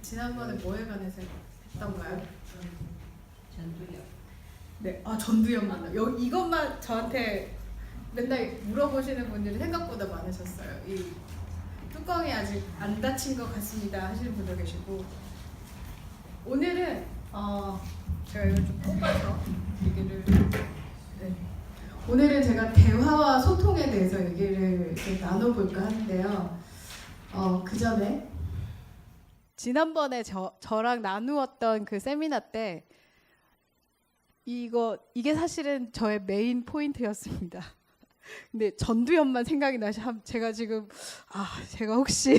지난번에 뭐에 관해서 했던가요? 전두엽. 네, 전두엽만. 이것만 저한테 맨날 물어보시는 분들이 생각보다 많으셨어요. 이 뚜껑이 아직 안 닫힌 것 같습니다 하시는 분도 계시고, 오늘은 제가 이걸 좀 뽑아서 얘기를. 네. 오늘은 제가 대화와 소통에 대해서 얘기를 좀 나눠볼까 하는데요. 그 전에 지난번에 저랑 나누었던 그 세미나 때 이게 사실은 저의 메인 포인트였습니다. 근데 전두엽만 생각이 나시. 제가 지금 제가 혹시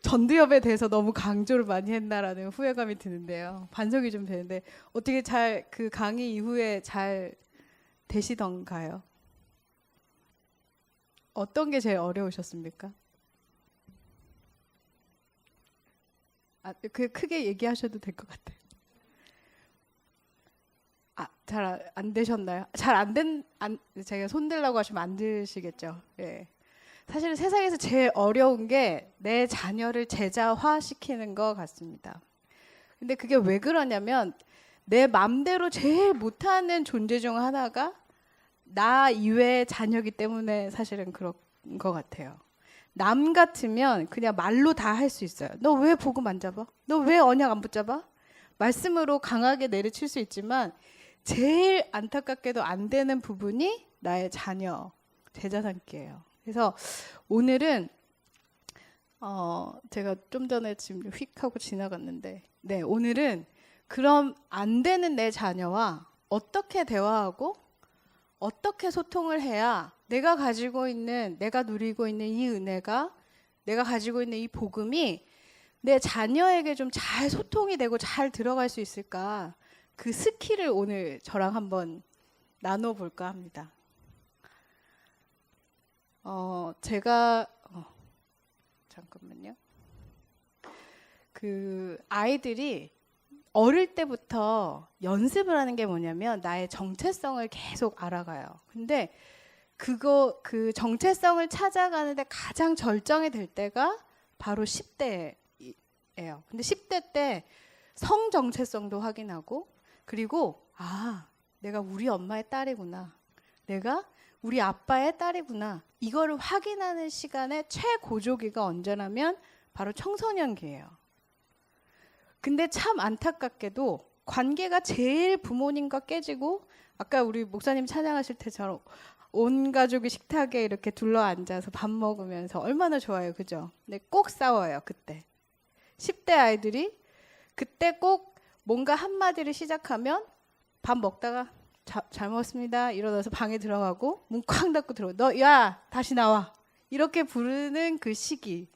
전두엽에 대해서 너무 강조를 많이 했나라는 후회감이 드는데요. 반성이 좀 되는데 어떻게 잘 그 강의 이후에 잘 되시던가요? 어떤 게 제일 어려우셨습니까? 크게 얘기하셔도 될 것 같아요. 잘 안 되셨나요? 제가 손들라고 하시면 안 되시겠죠. 예. 사실 세상에서 제일 어려운 게 내 자녀를 제자화시키는 것 같습니다. 근데 그게 왜 그러냐면 내 맘대로 제일 못하는 존재 중 하나가 나 이외의 자녀이기 때문에 사실은 그런 것 같아요. 남 같으면 그냥 말로 다 할 수 있어요. 너 왜 복음 안 잡아? 너 왜 언약 안 붙잡아? 말씀으로 강하게 내리칠 수 있지만 제일 안타깝게도 안 되는 부분이 나의 자녀, 제자 삼기예요. 그래서 오늘은 제가 좀 전에 지금 휙 하고 지나갔는데, 네, 오늘은 그럼 안 되는 내 자녀와 어떻게 대화하고 어떻게 소통을 해야 내가 가지고 있는, 내가 누리고 있는 이 은혜가, 내가 가지고 있는 이 복음이 내 자녀에게 좀 잘 소통이 되고 잘 들어갈 수 있을까? 그 스킬을 오늘 저랑 한번 나눠볼까 합니다. 제가 잠깐만요. 그 아이들이 어릴 때부터 연습을 하는 게 뭐냐면 나의 정체성을 계속 알아가요. 근데 그 정체성을 찾아가는데 가장 절정이 될 때가 바로 10대예요. 근데 10대 때 성 정체성도 확인하고, 그리고 내가 우리 엄마의 딸이구나, 내가 우리 아빠의 딸이구나, 이거를 확인하는 시간의 최고조기가 언제냐면 바로 청소년기예요. 근데 참 안타깝게도 관계가 제일 부모님과 깨지고, 아까 우리 목사님 찬양하실 때처럼 온 가족이 식탁에 이렇게 둘러앉아서 밥 먹으면서 얼마나 좋아요, 그죠? 근데 꼭 싸워요. 그때 10대 아이들이 그때 꼭 뭔가 한마디를 시작하면 밥 먹다가 잘 먹었습니다 일어나서 방에 들어가고 문 쾅 닫고 너 야 다시 나와, 이렇게 부르는 그 시기,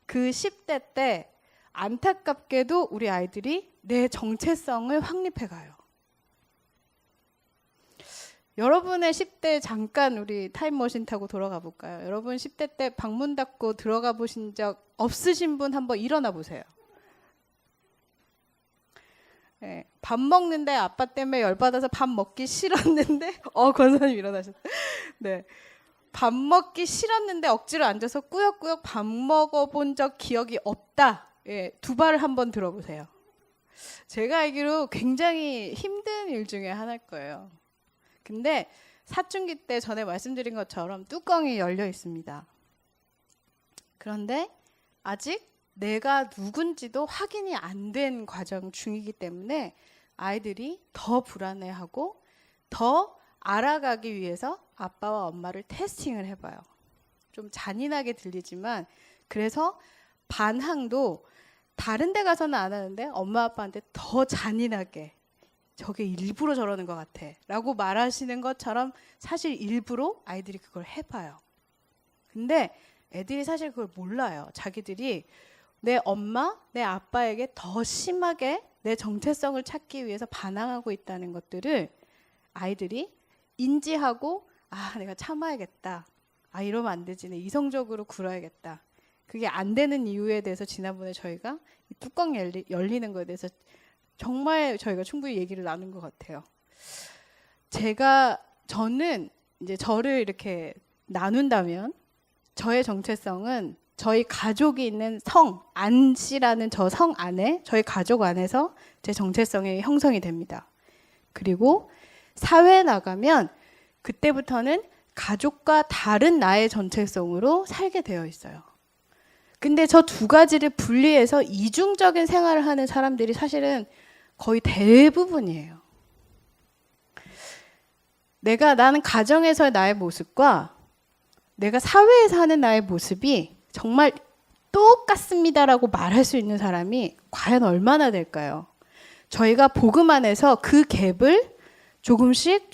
그 10대 때 안타깝게도 우리 아이들이 내 정체성을 확립해가요. 여러분의 10대 잠깐 우리 타임머신 타고 돌아가 볼까요? 여러분 10대 때 방문 닫고 들어가 보신 적 없으신 분 한번 일어나 보세요. 네, 밥 먹는데 아빠 때문에 열받아서 밥 먹기 싫었는데 권사님 일어나셨어요. 네, 밥 먹기 싫었는데 억지로 앉아서 꾸역꾸역 밥 먹어본 적 기억이 없다. 예, 두 발을 한번 들어보세요. 제가 알기로 굉장히 힘든 일 중에 하나일 거예요. 근데 사춘기 때 전에 말씀드린 것처럼 뚜껑이 열려 있습니다. 그런데 아직 내가 누군지도 확인이 안 된 과정 중이기 때문에 아이들이 더 불안해하고 더 알아가기 위해서 아빠와 엄마를 테스팅을 해봐요. 좀 잔인하게 들리지만 그래서 반항도 다른 데 가서는 안 하는데 엄마 아빠한테 더 잔인하게, 저게 일부러 저러는 것 같아 라고 말하시는 것처럼 사실 일부러 아이들이 그걸 해봐요. 근데 애들이 사실 그걸 몰라요. 자기들이 내 엄마, 내 아빠에게 더 심하게 내 정체성을 찾기 위해서 반항하고 있다는 것들을 아이들이 인지하고 내가 참아야겠다, 이러면 안 되지, 내 이성적으로 굴어야겠다. 그게 안 되는 이유에 대해서 지난번에 저희가 이 뚜껑 열리는 거에 대해서 정말 저희가 충분히 얘기를 나눈 것 같아요. 저는 이제 저를 이렇게 나눈다면 저의 정체성은 저희 가족이 있는 성, 안씨라는 저 성 안에, 저희 가족 안에서 제 정체성이 형성이 됩니다. 그리고 사회에 나가면 그때부터는 가족과 다른 나의 정체성으로 살게 되어 있어요. 근데 저 두 가지를 분리해서 이중적인 생활을 하는 사람들이 사실은 거의 대부분이에요. 나는 가정에서의 나의 모습과 내가 사회에서 하는 나의 모습이 정말 똑같습니다라고 말할 수 있는 사람이 과연 얼마나 될까요? 저희가 복음 안에서 그 갭을 조금씩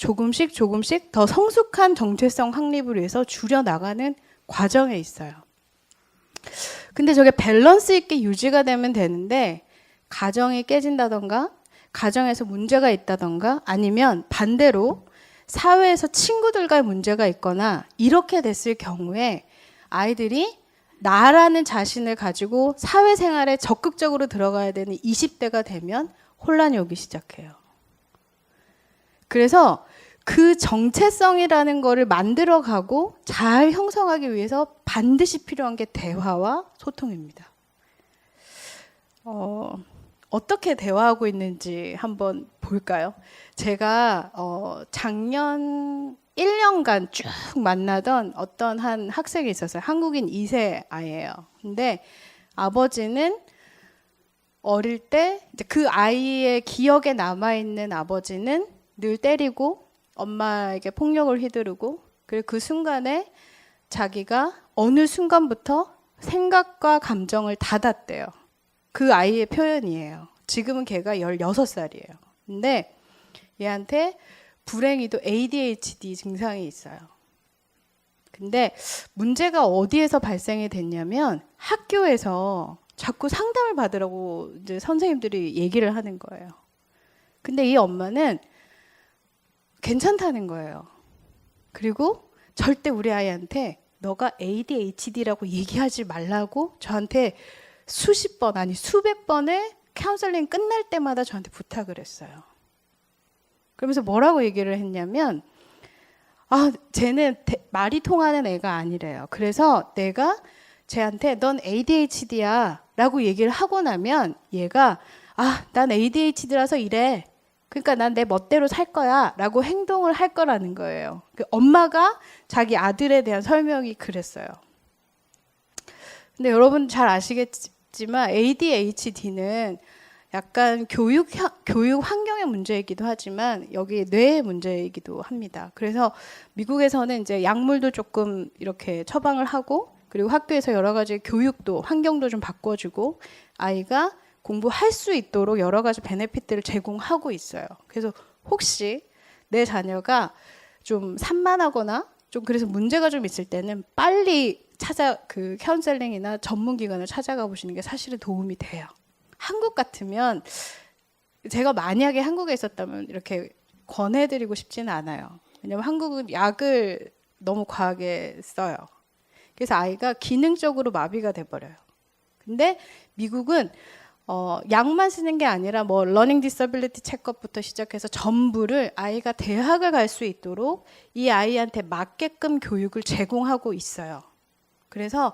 더 성숙한 정체성 확립을 위해서 줄여나가는 과정에 있어요. 근데 저게 밸런스 있게 유지가 되면 되는데 가정이 깨진다던가 가정에서 문제가 있다던가 아니면 반대로 사회에서 친구들과의 문제가 있거나 이렇게 됐을 경우에 아이들이 나라는 자신을 가지고 사회생활에 적극적으로 들어가야 되는 20대가 되면 혼란이 오기 시작해요. 그래서 그 정체성이라는 거를 만들어가고 잘 형성하기 위해서 반드시 필요한 게 대화와 소통입니다. 어떻게 대화하고 있는지 한번 볼까요? 제가 작년 1년간 쭉 만나던 어떤 한 학생이 있었어요. 한국인 2세 아이예요. 근데 아버지는 어릴 때 그 아이의 기억에 남아있는 아버지는 늘 때리고 엄마에게 폭력을 휘두르고 그리고 그 순간에 자기가 어느 순간부터 생각과 감정을 닫았대요. 그 아이의 표현이에요. 지금은 걔가 16살이에요. 근데 얘한테 불행히도 ADHD 증상이 있어요. 근데 문제가 어디에서 발생이 됐냐면 학교에서 자꾸 상담을 받으라고 이제 선생님들이 얘기를 하는 거예요. 근데 이 엄마는 괜찮다는 거예요. 그리고 절대 우리 아이한테 너가 ADHD라고 얘기하지 말라고 저한테 수십 번 아니 수백 번의 카운셀링 끝날 때마다 저한테 부탁을 했어요. 그러면서 뭐라고 얘기를 했냐면 쟤는 말이 통하는 애가 아니래요. 그래서 내가 쟤한테 넌 ADHD야 라고 얘기를 하고 나면 얘가 난 ADHD라서 이래. 그러니까 난 내 멋대로 살 거야 라고 행동을 할 거라는 거예요. 엄마가 자기 아들에 대한 설명이 그랬어요. 근데 여러분 잘 아시겠지만 ADHD는 약간 교육 환경의 문제이기도 하지만 여기 뇌의 문제이기도 합니다. 그래서 미국에서는 이제 약물도 조금 이렇게 처방을 하고 그리고 학교에서 여러 가지 교육도 환경도 좀 바꿔주고 아이가 공부할 수 있도록 여러 가지 베네핏들을 제공하고 있어요. 그래서 혹시 내 자녀가 좀 산만하거나 좀 그래서 문제가 좀 있을 때는 빨리 그 카운셀링이나 전문기관을 찾아가 보시는 게 사실은 도움이 돼요. 한국 같으면 제가 만약에 한국에 있었다면 이렇게 권해드리고 싶지는 않아요. 왜냐하면 한국은 약을 너무 과하게 써요. 그래서 아이가 기능적으로 마비가 돼버려요. 근데 미국은 약만 쓰는 게 아니라 뭐 러닝 디서빌리티 체크업부터 시작해서 전부를 아이가 대학을 갈 수 있도록 이 아이한테 맞게끔 교육을 제공하고 있어요. 그래서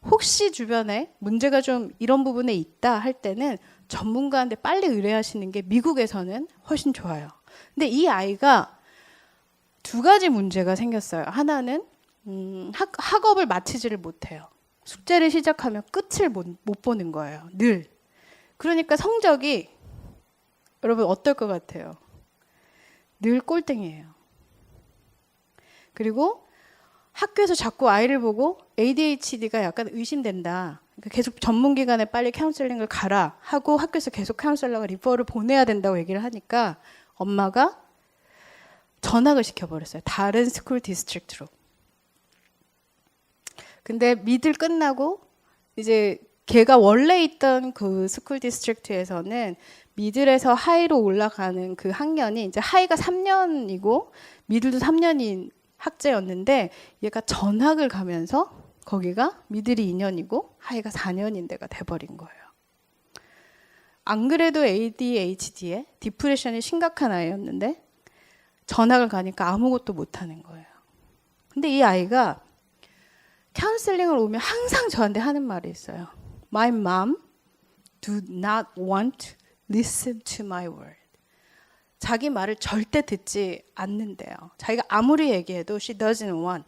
혹시 주변에 문제가 좀 이런 부분에 있다 할 때는 전문가한테 빨리 의뢰하시는 게 미국에서는 훨씬 좋아요. 근데 이 아이가 두 가지 문제가 생겼어요. 하나는 학업을 마치지를 못해요. 숙제를 시작하면 끝을 못 보는 거예요. 늘. 그러니까 성적이 여러분 어떨 것 같아요? 늘 꼴등이에요. 그리고 학교에서 자꾸 아이를 보고 ADHD가 약간 의심된다. 그러니까 계속 전문기관에 빨리 카운셀링을 가라 하고 학교에서 계속 카운셀러가 리퍼를 보내야 된다고 얘기를 하니까 엄마가 전학을 시켜버렸어요. 다른 스쿨 디스트릭트로. 근데 미들 끝나고 이제 걔가 원래 있던 그 스쿨 디스트릭트에서는 미들에서 하이로 올라가는 그 학년이 이제 하이가 3년이고 미들도 3년인 학제였는데 얘가 전학을 가면서 거기가 미들이 2년이고 하이가 4년인 데가 돼버린 거예요. 안 그래도 ADHD에 디프레션이 심각한 아이였는데 전학을 가니까 아무것도 못하는 거예요. 근데 이 아이가 카운슬링을 오면 항상 저한테 하는 말이 있어요. My mom do not want to listen to my word. 자기 말을 절대 듣지 않는데요. 자기가 아무리 얘기해도 she doesn't want.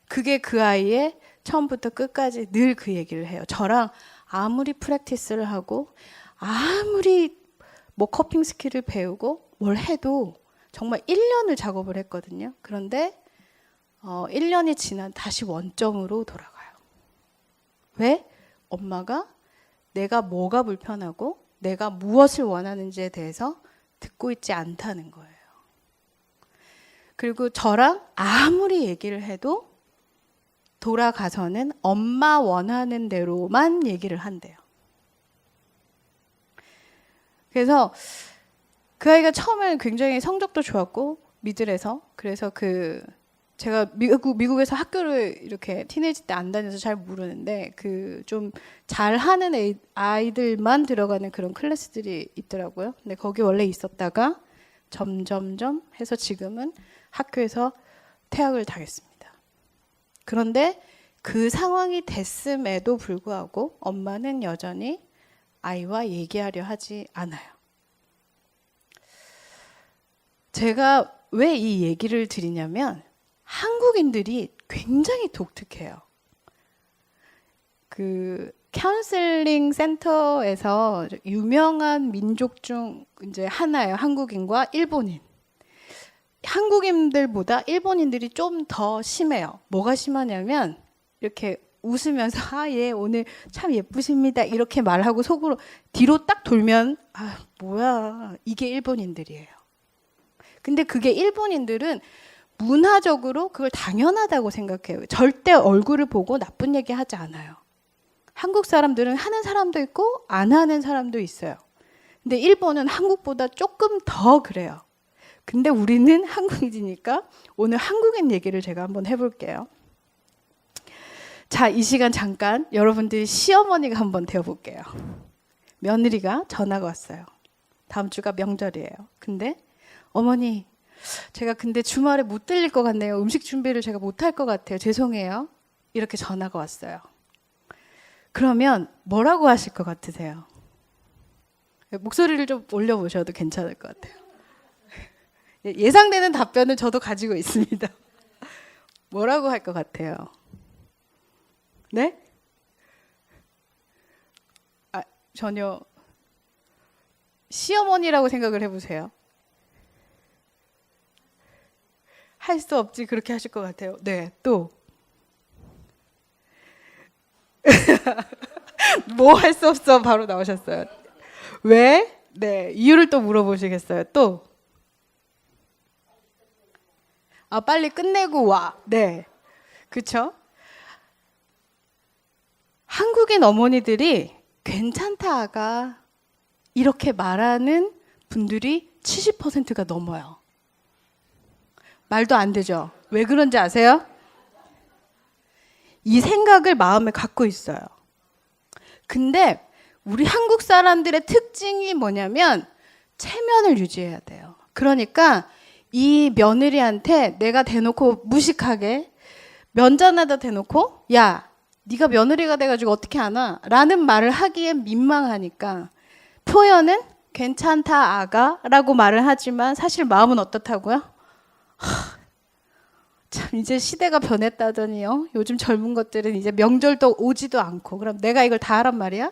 그게 그 아이의 처음부터 끝까지 늘 그 얘기를 해요. 저랑 아무리 프랙티스를 하고 아무리 뭐 커핑 스킬을 배우고 뭘 해도 정말 1년을 작업을 했거든요. 그런데 1년이 지난 다시 원점으로 돌아가요. 왜? 엄마가 내가 뭐가 불편하고 내가 무엇을 원하는지에 대해서 듣고 있지 않다는 거예요. 그리고 저랑 아무리 얘기를 해도 돌아가서는 엄마 원하는 대로만 얘기를 한대요. 그래서 그 아이가 처음에는 굉장히 성적도 좋았고 미들에서 그래서 제가 미국에서 학교를 이렇게 티네이지 때 안 다녀서 잘 모르는데 좀 잘하는 아이들만 들어가는 그런 클래스들이 있더라고요. 근데 거기 원래 있었다가 점점점 해서 지금은 학교에서 퇴학을 당했습니다. 그런데 그 상황이 됐음에도 불구하고 엄마는 여전히 아이와 얘기하려 하지 않아요. 제가 왜 이 얘기를 드리냐면 한국인들이 굉장히 독특해요. 카운슬링 센터에서 유명한 민족 중 이제 하나예요. 한국인과 일본인. 한국인들보다 일본인들이 좀 더 심해요. 뭐가 심하냐면 이렇게 웃으면서 예, 오늘 참 예쁘십니다. 이렇게 말하고 속으로 뒤로 딱 돌면 뭐야. 이게 일본인들이에요. 근데 그게 일본인들은 문화적으로 그걸 당연하다고 생각해요. 절대 얼굴을 보고 나쁜 얘기 하지 않아요. 한국 사람들은 하는 사람도 있고 안 하는 사람도 있어요. 근데 일본은 한국보다 조금 더 그래요. 근데 우리는 한국인이니까 오늘 한국인 얘기를 제가 한번 해볼게요. 자, 이 시간 잠깐 여러분들이 시어머니가 한번 되어볼게요. 며느리가 전화가 왔어요. 다음 주가 명절이에요. 근데 어머니, 제가 근데 주말에 못 들릴 것 같네요. 음식 준비를 제가 못할 것 같아요. 죄송해요. 이렇게 전화가 왔어요. 그러면 뭐라고 하실 것 같으세요? 목소리를 좀 올려보셔도 괜찮을 것 같아요. 예상되는 답변은 저도 가지고 있습니다. 뭐라고 할 것 같아요? 네? 전혀 시어머니라고 생각을 해보세요. 할 수 없지 그렇게 하실 것 같아요. 네, 또 뭐 할 수 없어 바로 나오셨어요. 왜? 네, 이유를 또 물어보시겠어요. 또 빨리 끝내고 와. 네, 그렇죠? 한국인 어머니들이 괜찮다 아가 이렇게 말하는 분들이 70%가 넘어요. 말도 안 되죠. 왜 그런지 아세요? 이 생각을 마음에 갖고 있어요. 근데 우리 한국 사람들의 특징이 뭐냐면 체면을 유지해야 돼요. 그러니까 이 며느리한테 내가 대놓고 무식하게 면전에다 대놓고 야, 네가 며느리가 돼가지고 어떻게 하나? 라는 말을 하기엔 민망하니까 표현은 괜찮다 아가라고 말을 하지만 사실 마음은 어떻다고요? 참 이제 시대가 변했다더니요. 요즘 젊은 것들은 이제 명절도 오지도 않고 그럼 내가 이걸 다 하란 말이야?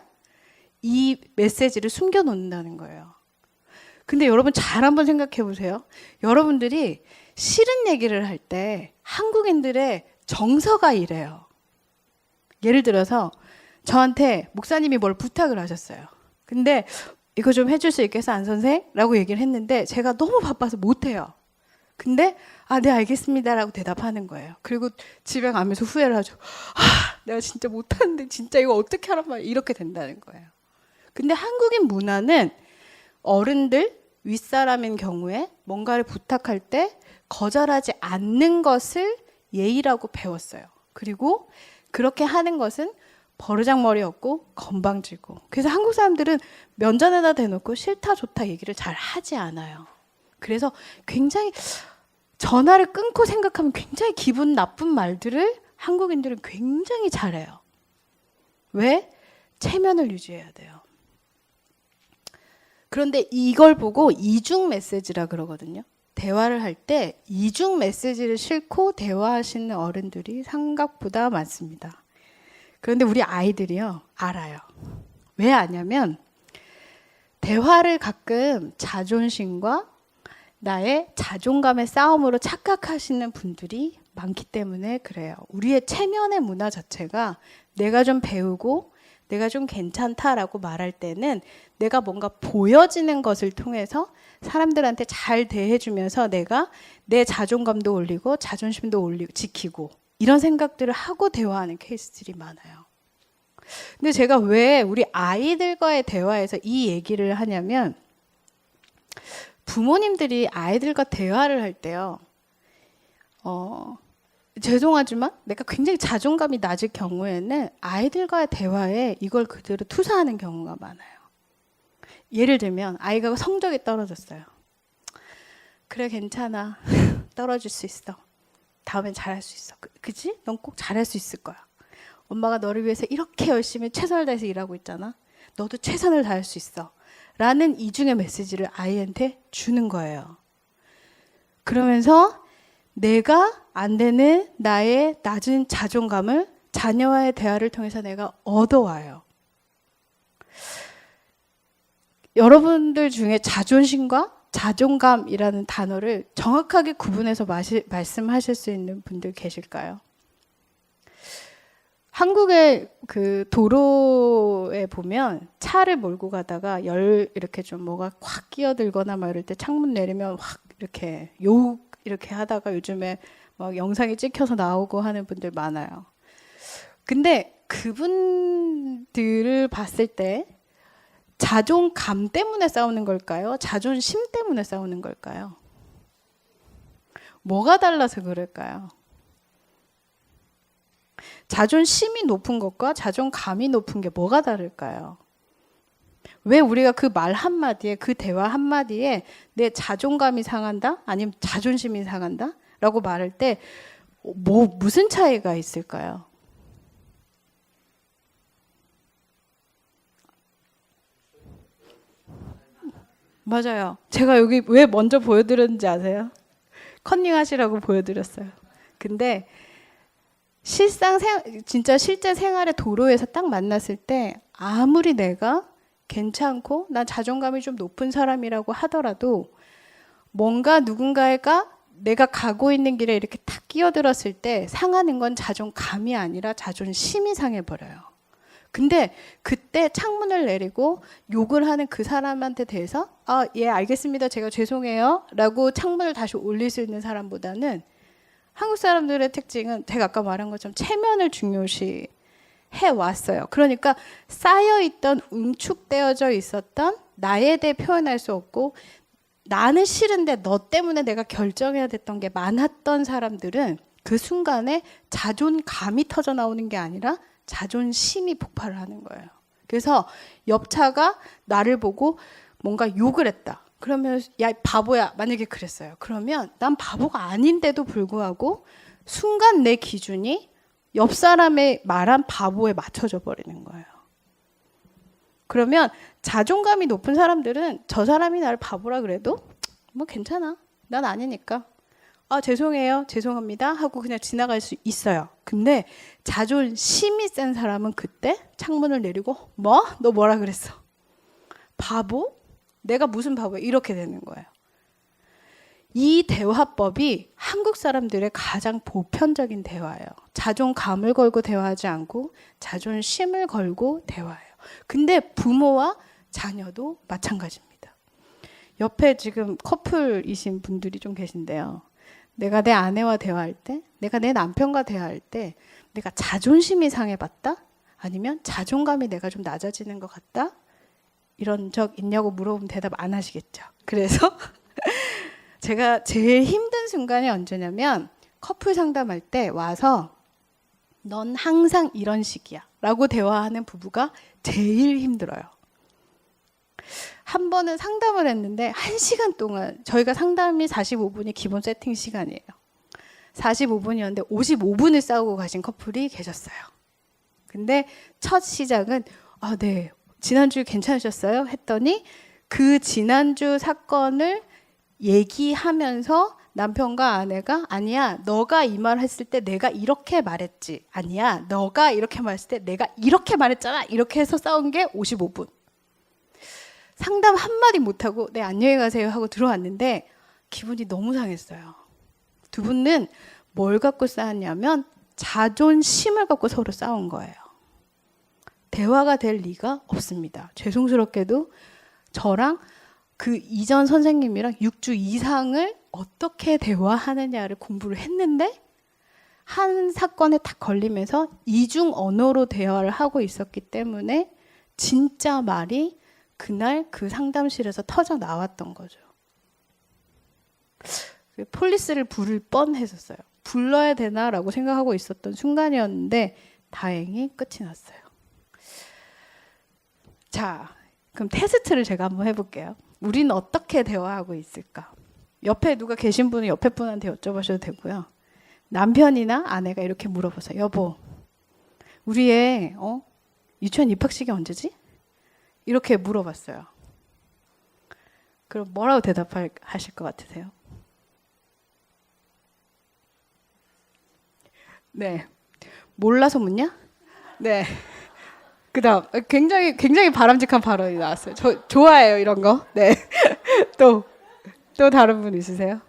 이 메시지를 숨겨놓는다는 거예요. 근데 여러분 잘 한번 생각해 보세요. 여러분들이 싫은 얘기를 할 때 한국인들의 정서가 이래요. 예를 들어서 저한테 목사님이 뭘 부탁을 하셨어요. 근데 이거 좀 해줄 수 있겠어 안 선생? 라고 얘기를 했는데 제가 너무 바빠서 못해요. 근데 네 알겠습니다 라고 대답하는 거예요. 그리고 집에 가면서 후회를 하죠. 내가 진짜 못하는데 진짜 이거 어떻게 하란 말이야. 이렇게 된다는 거예요. 근데 한국인 문화는 어른들, 윗사람인 경우에 뭔가를 부탁할 때 거절하지 않는 것을 예의라고 배웠어요. 그리고 그렇게 하는 것은 버르장머리였고 건방지고. 그래서 한국 사람들은 면전에다 대놓고 싫다 좋다 얘기를 잘 하지 않아요. 그래서 굉장히 전화를 끊고 생각하면 굉장히 기분 나쁜 말들을 한국인들은 굉장히 잘해요. 왜? 체면을 유지해야 돼요. 그런데 이걸 보고 이중 메시지라 그러거든요. 대화를 할 때 이중 메시지를 싣고 대화하시는 어른들이 생각보다 많습니다. 그런데 우리 아이들이요, 알아요. 왜 아냐면 대화를 가끔 자존심과 나의 자존감의 싸움으로 착각하시는 분들이 많기 때문에 그래요. 우리의 체면의 문화 자체가 내가 좀 배우고 내가 좀 괜찮다라고 말할 때는 내가 뭔가 보여지는 것을 통해서 사람들한테 잘 대해주면서 내가 내 자존감도 올리고 자존심도 올리고 지키고 이런 생각들을 하고 대화하는 케이스들이 많아요. 근데 제가 왜 우리 아이들과의 대화에서 이 얘기를 하냐면 부모님들이 아이들과 대화를 할 때요. 죄송하지만 내가 굉장히 자존감이 낮을 경우에는 아이들과의 대화에 이걸 그대로 투사하는 경우가 많아요. 예를 들면 아이가 성적이 떨어졌어요. 그래 괜찮아. 떨어질 수 있어. 다음엔 잘할 수 있어. 그치? 넌 꼭 잘할 수 있을 거야. 엄마가 너를 위해서 이렇게 열심히 최선을 다해서 일하고 있잖아. 너도 최선을 다할 수 있어. 라는 이중의 메시지를 아이한테 주는 거예요. 그러면서 내가 안 되는 나의 낮은 자존감을 자녀와의 대화를 통해서 내가 얻어와요. 여러분들 중에 자존심과 자존감이라는 단어를 정확하게 구분해서 말씀하실 수 있는 분들 계실까요? 한국의 그 도로에 보면 차를 몰고 가다가 이렇게 좀 뭐가 확 끼어들거나 막 이럴 때 창문 내리면 확 이렇게 이렇게 하다가 요즘에 막 영상이 찍혀서 나오고 하는 분들 많아요. 근데 그분들을 봤을 때 자존감 때문에 싸우는 걸까요? 자존심 때문에 싸우는 걸까요? 뭐가 달라서 그럴까요? 자존심이 높은 것과 자존감이 높은 게 뭐가 다를까요? 왜 우리가 그 말 한마디에, 그 대화 한마디에 내 자존감이 상한다? 아니면 자존심이 상한다? 라고 말할 때 무슨 차이가 있을까요? 맞아요. 제가 여기 왜 먼저 보여드렸는지 아세요? 컨닝 하시라고 보여드렸어요. 근데 진짜 실제 생활의 도로에서 딱 만났을 때 아무리 내가 괜찮고 난 자존감이 좀 높은 사람이라고 하더라도 뭔가 누군가가 내가 가고 있는 길에 이렇게 탁 끼어들었을 때 상하는 건 자존감이 아니라 자존심이 상해버려요. 근데 그때 창문을 내리고 욕을 하는 그 사람한테 대해서 예 알겠습니다 제가 죄송해요 라고 창문을 다시 올릴 수 있는 사람보다는 한국 사람들의 특징은 제가 아까 말한 것처럼 체면을 중요시 해왔어요. 그러니까 쌓여있던 응축되어져 있었던 나에 대해 표현할 수 없고 나는 싫은데 너 때문에 내가 결정해야 됐던 게 많았던 사람들은 그 순간에 자존감이 터져 나오는 게 아니라 자존심이 폭발을 하는 거예요. 그래서 옆차가 나를 보고 뭔가 욕을 했다. 그러면 야 바보야 만약에 그랬어요. 그러면 난 바보가 아닌데도 불구하고 순간 내 기준이 옆 사람의 말한 바보에 맞춰져 버리는 거예요. 그러면 자존감이 높은 사람들은 저 사람이 나를 바보라 그래도 뭐 괜찮아. 난 아니니까. 죄송해요. 죄송합니다. 하고 그냥 지나갈 수 있어요. 근데 자존심이 센 사람은 그때 창문을 내리고 뭐? 너 뭐라 그랬어? 바보? 내가 무슨 바보야? 이렇게 되는 거예요. 이 대화법이 한국 사람들의 가장 보편적인 대화예요. 자존감을 걸고 대화하지 않고 자존심을 걸고 대화해요. 근데 부모와 자녀도 마찬가지입니다. 옆에 지금 커플이신 분들이 좀 계신데요. 내가 내 아내와 대화할 때, 내가 내 남편과 대화할 때 내가 자존심이 상해봤다? 아니면 자존감이 내가 좀 낮아지는 것 같다? 이런 적 있냐고 물어보면 대답 안 하시겠죠. 그래서 제가 제일 힘든 순간이 언제냐면 커플 상담할 때 와서 넌 항상 이런 식이야 라고 대화하는 부부가 제일 힘들어요. 한 번은 상담을 했는데 1시간 동안 저희가 상담이 45분이 기본 세팅 시간이에요. 45분이었는데 55분을 싸우고 가신 커플이 계셨어요. 근데 첫 시작은 네, 지난주 괜찮으셨어요? 했더니 그 지난주 사건을 얘기하면서 남편과 아내가 아니야, 너가 이 말 했을 때 내가 이렇게 말했지. 아니야, 너가 이렇게 말했을 때 내가 이렇게 말했잖아. 이렇게 해서 싸운 게 55분. 상담 한마디 못하고 네, 안녕히 가세요 하고 들어왔는데 기분이 너무 상했어요. 두 분은 뭘 갖고 싸웠냐면 자존심을 갖고 서로 싸운 거예요. 대화가 될 리가 없습니다. 죄송스럽게도 저랑 그 이전 선생님이랑 6주 이상을 어떻게 대화하느냐를 공부를 했는데 한 사건에 딱 걸리면서 이중 언어로 대화를 하고 있었기 때문에 진짜 말이 그날 그 상담실에서 터져 나왔던 거죠. 폴리스를 부를 뻔했었어요. 불러야 되나라고 생각하고 있었던 순간이었는데 다행히 끝이 났어요. 자, 그럼 테스트를 제가 한번 해볼게요. 우리는 어떻게 대화하고 있을까? 옆에 누가 계신 분은 옆에 분한테 여쭤보셔도 되고요. 남편이나 아내가 이렇게 물어보세요. 여보, 우리 애 유치원 입학식이 언제지? 이렇게 물어봤어요. 그럼 뭐라고 대답하실 것 같으세요? 네, 몰라서 묻냐? 네. 그다음 굉장히 바람직한 발언이 나왔어요. 저 좋아해요 이런 거. 네. 또 다른 분 있으세요?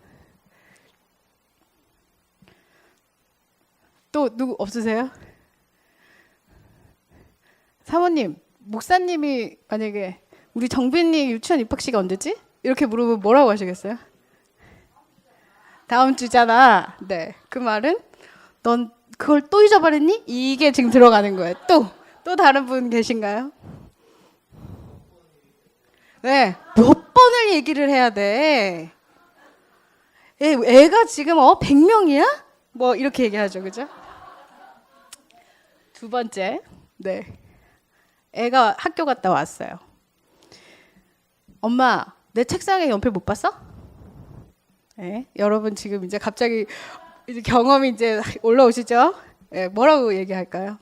또 누구 없으세요? 사모님, 목사님이 만약에 우리 정빈님 유치원 입학식 언제지? 이렇게 물어보면 뭐라고 하시겠어요? 다음 주잖아. 네. 그 말은 넌 그걸 또 잊어버렸니? 이게 지금 들어가는 거예요. 또 다른 분 계신가요? 네. 몇 번을 얘기를 해야 돼. 애가 지금 100명이야? 뭐 이렇게 얘기하죠. 그죠? 두 번째. 네. 애가 학교 갔다 왔어요. 엄마, 내 책상에 연필 못 봤어? 네. 여러분 지금 이제 갑자기 이제 경험이 이제 올라오시죠? 네. 뭐라고 얘기할까요?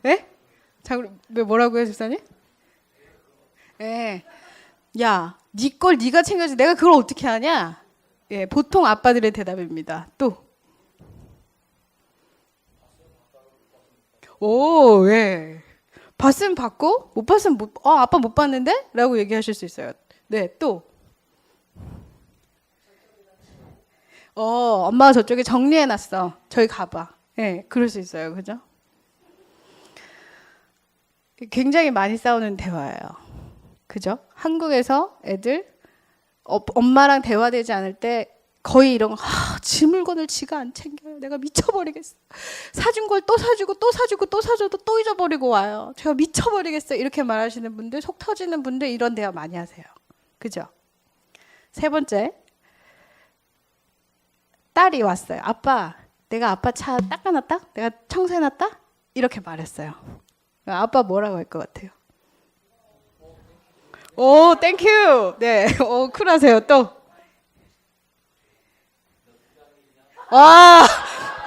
예? 왜 뭐라고요, 집사님? 예. 야, 네 걸 네가 챙겨야지. 내가 그걸 어떻게 하냐? 예, 보통 아빠들의 대답입니다. 또. 오, 예. 봤으면 봤고, 못 봤으면 아빠 못 봤는데? 라고 얘기하실 수 있어요. 네, 또. 엄마가 저쪽에 정리해놨어. 저기 가봐. 예, 그럴 수 있어요. 그죠? 굉장히 많이 싸우는 대화예요. 그죠? 한국에서 애들 엄마랑 대화되지 않을 때 거의 이런 지 물건을 지가 안 챙겨요. 내가 미쳐버리겠어. 사준 걸 또 사주고 또 사주고 또 사줘도 또 잊어버리고 와요. 제가 미쳐버리겠어요. 이렇게 말하시는 분들, 속 터지는 분들 이런 대화 많이 하세요. 그죠? 세 번째, 딸이 왔어요. 아빠, 내가 아빠 차 닦아놨다? 내가 청소해놨다? 이렇게 말했어요. 아빠 뭐라고 할 것 같아요? 오, 땡큐. 네, 쿨하세요. 또.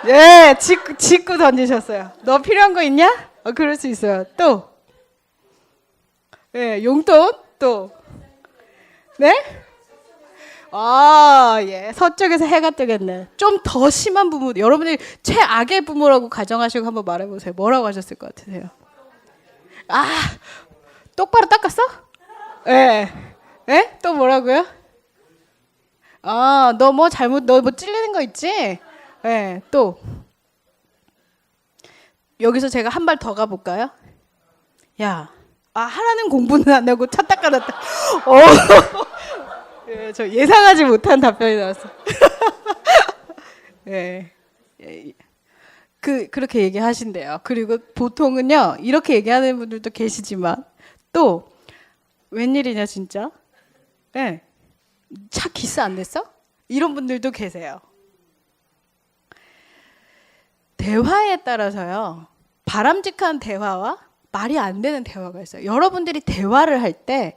예, 짓고 던지셨어요. 너 필요한 거 있냐? 그럴 수 있어요. 또. 예, 용돈? 또. 네? 예, 서쪽에서 해가 뜨겠네. 좀 더 심한 부모, 여러분이 최악의 부모라고 가정하시고 한번 말해보세요. 뭐라고 하셨을 것 같으세요? 똑바로 닦았어? 예. 예? 또 뭐라고요? 너 뭐 너 뭐 찔리는 거 있지? 예, 또. 여기서 제가 한 발 더 가볼까요? 야, 하라는 공부는 안 하고 차 닦아놨다. 예, 저 예상하지 못한 답변이 나왔어. 예. 그렇게 얘기하신대요. 그리고 보통은요, 이렇게 얘기하는 분들도 계시지만, 또, 웬일이냐, 진짜? 예. 차 기스 안 냈어? 이런 분들도 계세요. 대화에 따라서요, 바람직한 대화와 말이 안 되는 대화가 있어요. 여러분들이 대화를 할 때,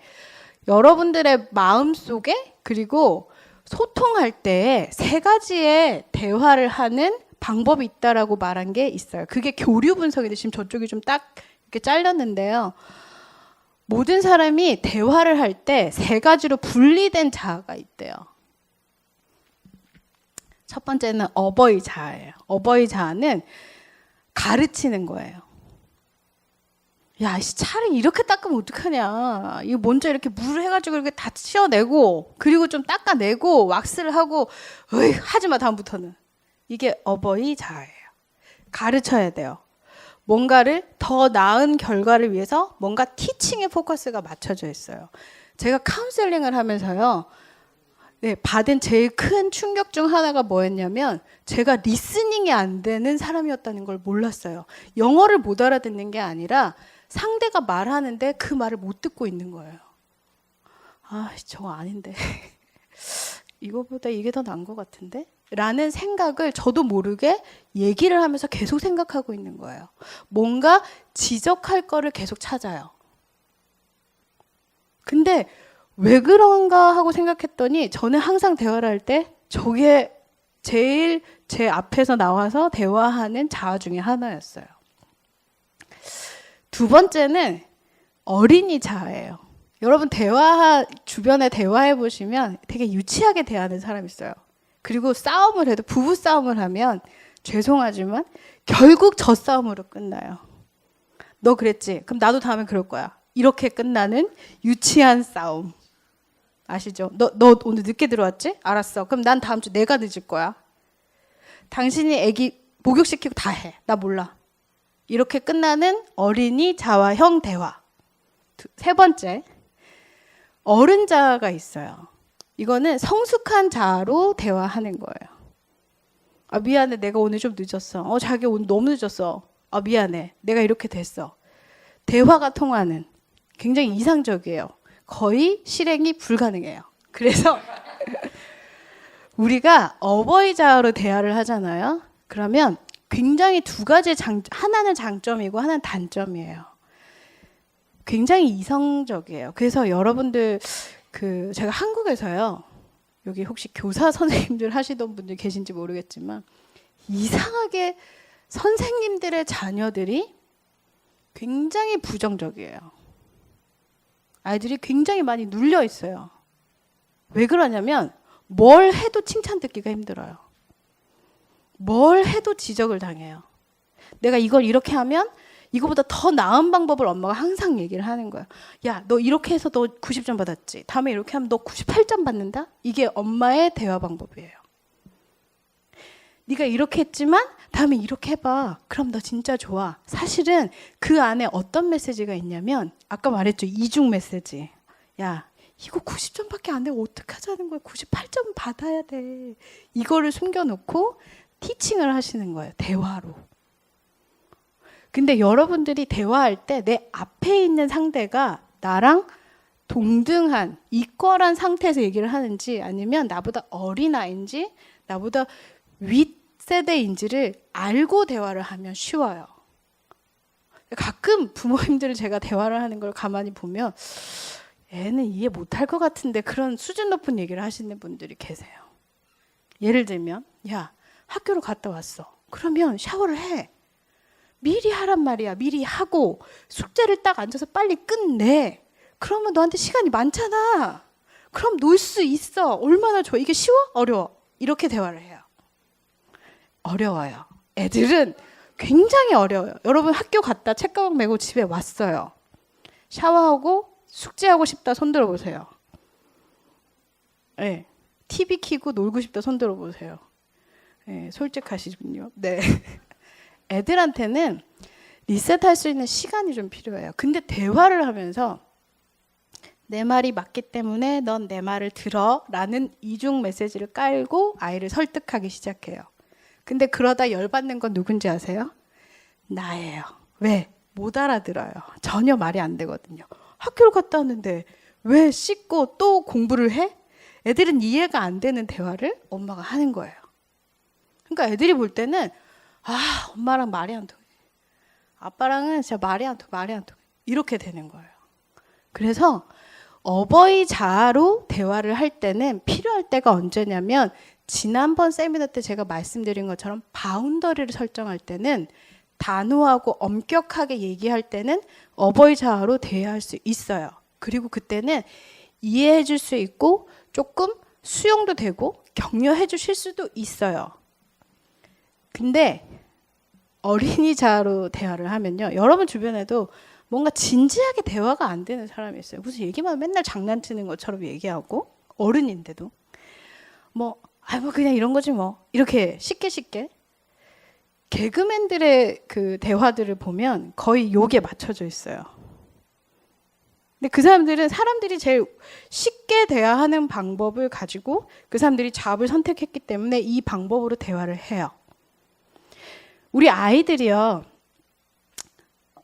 여러분들의 마음 속에, 그리고 소통할 때 세 가지의 대화를 하는 방법이 있다라고 말한 게 있어요. 그게 교류 분석인데 지금 저쪽이 좀 딱 이렇게 잘렸는데요. 모든 사람이 대화를 할 때 세 가지로 분리된 자아가 있대요. 첫 번째는 어버이 자아예요. 어버이 자아는 가르치는 거예요. 야, 차를 이렇게 닦으면 어떡하냐. 이거 먼저 이렇게 물을 해가지고 이렇게 다 치워내고, 그리고 좀 닦아내고, 왁스를 하고, 어이, 하지 마, 다음부터는. 이게 어버이 자아예요. 가르쳐야 돼요. 뭔가를 더 나은 결과를 위해서 뭔가 티칭에 포커스가 맞춰져 있어요. 제가 카운셀링을 하면서요, 네, 받은 제일 큰 충격 중 하나가 뭐였냐면 제가 리스닝이 안 되는 사람이었다는 걸 몰랐어요. 영어를 못 알아듣는 게 아니라 상대가 말하는데 그 말을 못 듣고 있는 거예요. 아, 저거 아닌데. 이거보다 이게 더 나은 것 같은데? 라는 생각을 저도 모르게 얘기를 하면서 계속 생각하고 있는 거예요. 뭔가 지적할 거를 계속 찾아요. 근데 왜 그런가 하고 생각했더니 저는 항상 대화를 할 때 저게 제일 제 앞에서 나와서 대화하는 자아 중에 하나였어요. 두 번째는 어린이 자아예요. 여러분 주변에 대화해 보시면 되게 유치하게 대하는 사람 있어요. 그리고 싸움을 해도 부부 싸움을 하면 죄송하지만 결국 저 싸움으로 끝나요. 너 그랬지? 그럼 나도 다음에 그럴 거야. 이렇게 끝나는 유치한 싸움. 아시죠? 너 오늘 늦게 들어왔지? 알았어. 그럼 난 다음 주 내가 늦을 거야. 당신이 애기 목욕시키고 다 해. 나 몰라. 이렇게 끝나는 어린이 자아형 대화. 세 번째, 어른 자아가 있어요. 이거는 성숙한 자아로 대화하는 거예요. 아, 미안해. 내가 오늘 좀 늦었어. 자기 오늘 너무 늦었어. 아, 미안해. 내가 이렇게 됐어. 대화가 통하는 굉장히 이상적이에요. 거의 실행이 불가능해요. 그래서 우리가 어버이 자아로 대화를 하잖아요. 그러면 굉장히 두 가지 하나는 장점이고 하나는 단점이에요. 굉장히 이성적이에요. 그래서 여러분들 제가 한국에서요. 여기 혹시 교사 선생님들 하시던 분들 계신지 모르겠지만 이상하게 선생님들의 자녀들이 굉장히 부정적이에요. 아이들이 굉장히 많이 눌려 있어요. 왜 그러냐면 뭘 해도 칭찬 듣기가 힘들어요. 뭘 해도 지적을 당해요. 내가 이걸 이렇게 하면 이거보다 더 나은 방법을 엄마가 항상 얘기를 하는 거예요. 야, 너 이렇게 해서 너 90점 받았지? 다음에 이렇게 하면 너 98점 받는다? 이게 엄마의 대화 방법이에요. 네가 이렇게 했지만 다음에 이렇게 해봐. 그럼 너 진짜 좋아. 사실은 그 안에 어떤 메시지가 있냐면 아까 말했죠. 이중 메시지. 야, 이거 90점밖에 안 되고 어떡하자는 거야. 98점 받아야 돼. 이거를 숨겨놓고 티칭을 하시는 거예요. 대화로. 근데 여러분들이 대화할 때 내 앞에 있는 상대가 나랑 동등한, 이퀄한 상태에서 얘기를 하는지 아니면 나보다 어린 아이인지 나보다 윗세대인지를 알고 대화를 하면 쉬워요. 가끔 부모님들은 제가 대화를 하는 걸 가만히 보면 애는 이해 못할 것 같은데 그런 수준 높은 얘기를 하시는 분들이 계세요. 예를 들면 야, 학교로 갔다 왔어. 그러면 샤워를 해. 미리 하란 말이야. 미리 하고 숙제를 딱 앉아서 빨리 끝내. 그러면 너한테 시간이 많잖아. 그럼 놀 수 있어. 얼마나 좋아. 이게 쉬워? 어려워. 이렇게 대화를 해요. 어려워요. 애들은 굉장히 어려워요. 여러분 학교 갔다 책가방 메고 집에 왔어요. 샤워하고 숙제하고 싶다 손 들어보세요. 네. TV 켜고 놀고 싶다 손 들어보세요. 네, 솔직하시군요. 네. 애들한테는 리셋할 수 있는 시간이 좀 필요해요. 근데 대화를 하면서 내 말이 맞기 때문에 넌 내 말을 들어 라는 이중 메시지를 깔고 아이를 설득하기 시작해요. 근데 그러다 열받는 건 누군지 아세요? 나예요. 왜? 못 알아들어요. 전혀 말이 안 되거든요. 학교를 갔다 왔는데 왜 씻고 또 공부를 해? 애들은 이해가 안 되는 대화를 엄마가 하는 거예요. 그러니까 애들이 볼 때는 아, 엄마랑 말이 안 통해. 아빠랑은 진짜 말이 안 통해. 이렇게 되는 거예요. 그래서 어버이 자아로 대화를 할 때는 필요할 때가 언제냐면 지난번 세미나 때 제가 말씀드린 것처럼 바운더리를 설정할 때는 단호하고 엄격하게 얘기할 때는 어버이 자아로 대화할 수 있어요. 그리고 그때는 이해해 줄 수 있고 조금 수용도 되고 격려해 주실 수도 있어요. 근데 어린이 자아로 대화를 하면요. 여러분 주변에도 뭔가 진지하게 대화가 안 되는 사람이 있어요. 무슨 얘기만 맨날 장난치는 것처럼 얘기하고 어른인데도 뭐 그냥 이런 거지 뭐 이렇게 쉽게 개그맨들의 그 대화들을 보면 거의 욕에 맞춰져 있어요. 근데 그 사람들은 사람들이 제일 쉽게 대화하는 방법을 가지고 그 사람들이 잡을 선택했기 때문에 이 방법으로 대화를 해요. 우리 아이들이요.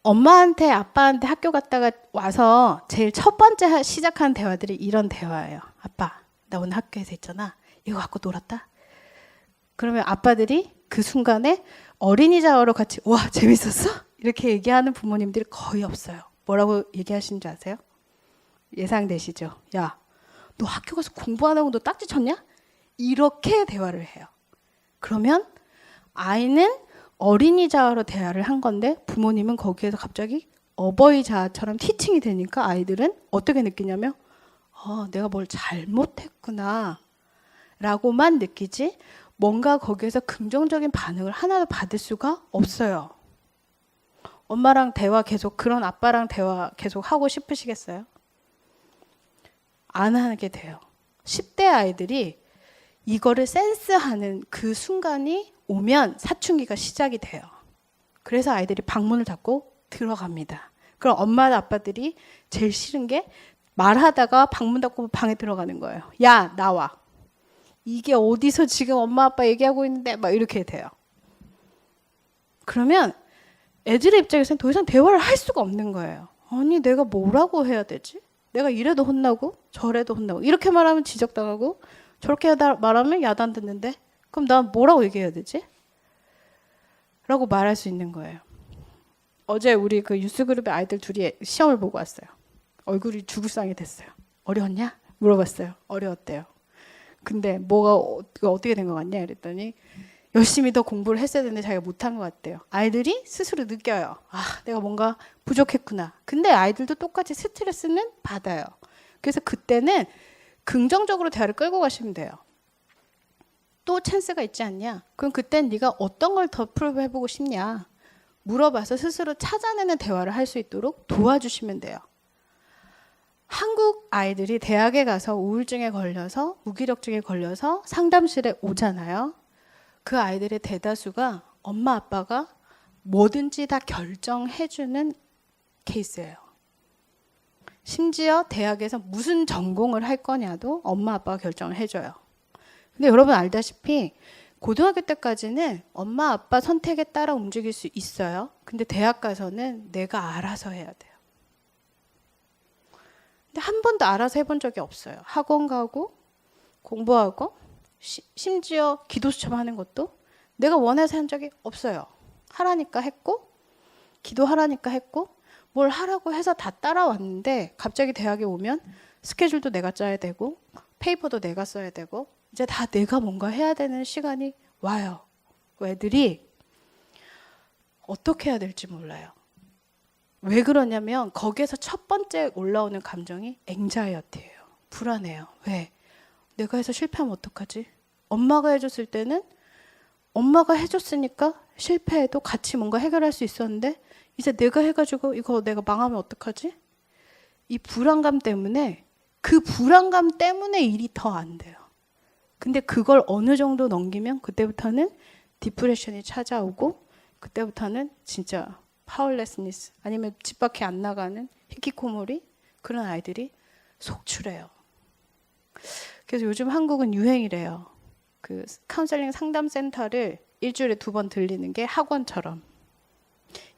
엄마한테 아빠한테 학교 갔다가 와서 제일 첫 번째 시작하는 대화들이 이런 대화예요. 아빠, 나 오늘 학교에서 있잖아. 이거 갖고 놀았다. 그러면 아빠들이 그 순간에 어린이 자어로 같이 와 재밌었어? 이렇게 얘기하는 부모님들이 거의 없어요. 뭐라고 얘기하시는 줄 아세요? 예상되시죠? 야, 너 학교 가서 공부 안 하고 너 딱지 쳤냐? 이렇게 대화를 해요. 그러면 아이는 어린이 자아로 대화를 한 건데 부모님은 거기에서 갑자기 어버이 자아처럼 티칭이 되니까 아이들은 어떻게 느끼냐면 내가 뭘 잘못했구나 라고만 느끼지 뭔가 거기에서 긍정적인 반응을 하나도 받을 수가 없어요. 엄마랑 대화 계속 그런 아빠랑 대화 계속 하고 싶으시겠어요? 안 하게 돼요. 10대 아이들이 이거를 센스하는 그 순간이 오면 사춘기가 시작이 돼요. 그래서 아이들이 방문을 닫고 들어갑니다. 그럼 엄마 아빠들이 제일 싫은 게 말하다가 방문 닫고 방에 들어가는 거예요. 야, 나와. 이게 어디서 지금 엄마 아빠 얘기하고 있는데 막 이렇게 돼요. 그러면 애들의 입장에서는 더 이상 대화를 할 수가 없는 거예요. 아니 내가 뭐라고 해야 되지? 내가 이래도 혼나고 저래도 혼나고 이렇게 말하면 지적당하고 저렇게 말하면 야단 듣는데 그럼 난 뭐라고 얘기해야 되지? 라고 말할 수 있는 거예요. 어제 우리 그 유스그룹의 아이들 둘이 시험을 보고 왔어요. 얼굴이 죽을상이 됐어요. 어려웠냐? 물어봤어요. 어려웠대요. 근데 뭐가 어떻게 된 것 같냐? 이랬더니 열심히 더 공부를 했어야 되는데 자기가 못한 것 같대요. 아이들이 스스로 느껴요. 내가 뭔가 부족했구나. 근데 아이들도 똑같이 스트레스는 받아요. 그래서 그때는 긍정적으로 대화를 끌고 가시면 돼요. 또 찬스가 있지 않냐? 그럼 그땐 네가 어떤 걸 더 프로브해보고 싶냐? 물어봐서 스스로 찾아내는 대화를 할 수 있도록 도와주시면 돼요. 한국 아이들이 대학에 가서 우울증에 걸려서 무기력증에 걸려서 상담실에 오잖아요. 그 아이들의 대다수가 엄마 아빠가 뭐든지 다 결정해주는 케이스예요. 심지어 대학에서 무슨 전공을 할 거냐도 엄마 아빠가 결정을 해줘요. 근데 여러분 알다시피 고등학교 때까지는 엄마 아빠 선택에 따라 움직일 수 있어요. 근데 대학 가서는 내가 알아서 해야 돼요. 근데 한 번도 알아서 해본 적이 없어요. 학원 가고 공부하고 심지어 기도 수첩하는 것도 내가 원해서 한 적이 없어요. 하라니까 했고 기도하라니까 했고 뭘 하라고 해서 다 따라왔는데 갑자기 대학에 오면 스케줄도 내가 짜야 되고 페이퍼도 내가 써야 되고 이제 다 내가 뭔가 해야 되는 시간이 와요. 애들이 어떻게 해야 될지 몰라요. 왜 그러냐면 거기에서 첫 번째 올라오는 감정이 앵자이어티예요. 불안해요. 왜? 내가 해서 실패하면 어떡하지? 엄마가 해줬을 때는 엄마가 해줬으니까 실패해도 같이 뭔가 해결할 수 있었는데 이제 내가 해가지고 이거 내가 망하면 어떡하지? 이 불안감 때문에 그 불안감 때문에 일이 더 안 돼요. 근데 그걸 어느 정도 넘기면 그때부터는 디프레션이 찾아오고 그때부터는 진짜 파워레스니스 아니면 집 밖에 안 나가는 히키코모리 그런 아이들이 속출해요. 그래서 요즘 한국은 유행이래요. 그 카운셀링 상담센터를 일주일에 2번 들리는 게 학원처럼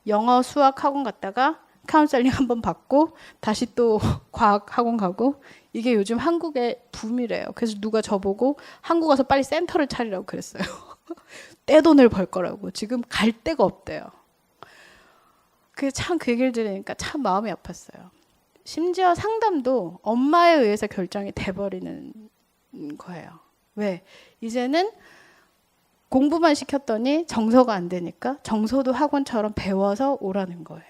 영어 수학 학원 갔다가 카운셀링 한번 받고 다시 또 과학 학원 가고 이게 요즘 한국의 붐이래요. 그래서 누가 저보고 한국 가서 빨리 센터를 차리라고 그랬어요. 떼돈을 벌 거라고. 지금 갈 데가 없대요. 그 참 그 얘기를 들으니까 참 마음이 아팠어요. 심지어 상담도 엄마에 의해서 결정이 돼버리는 거예요. 왜? 이제는 공부만 시켰더니 정서가 안 되니까 정서도 학원처럼 배워서 오라는 거예요.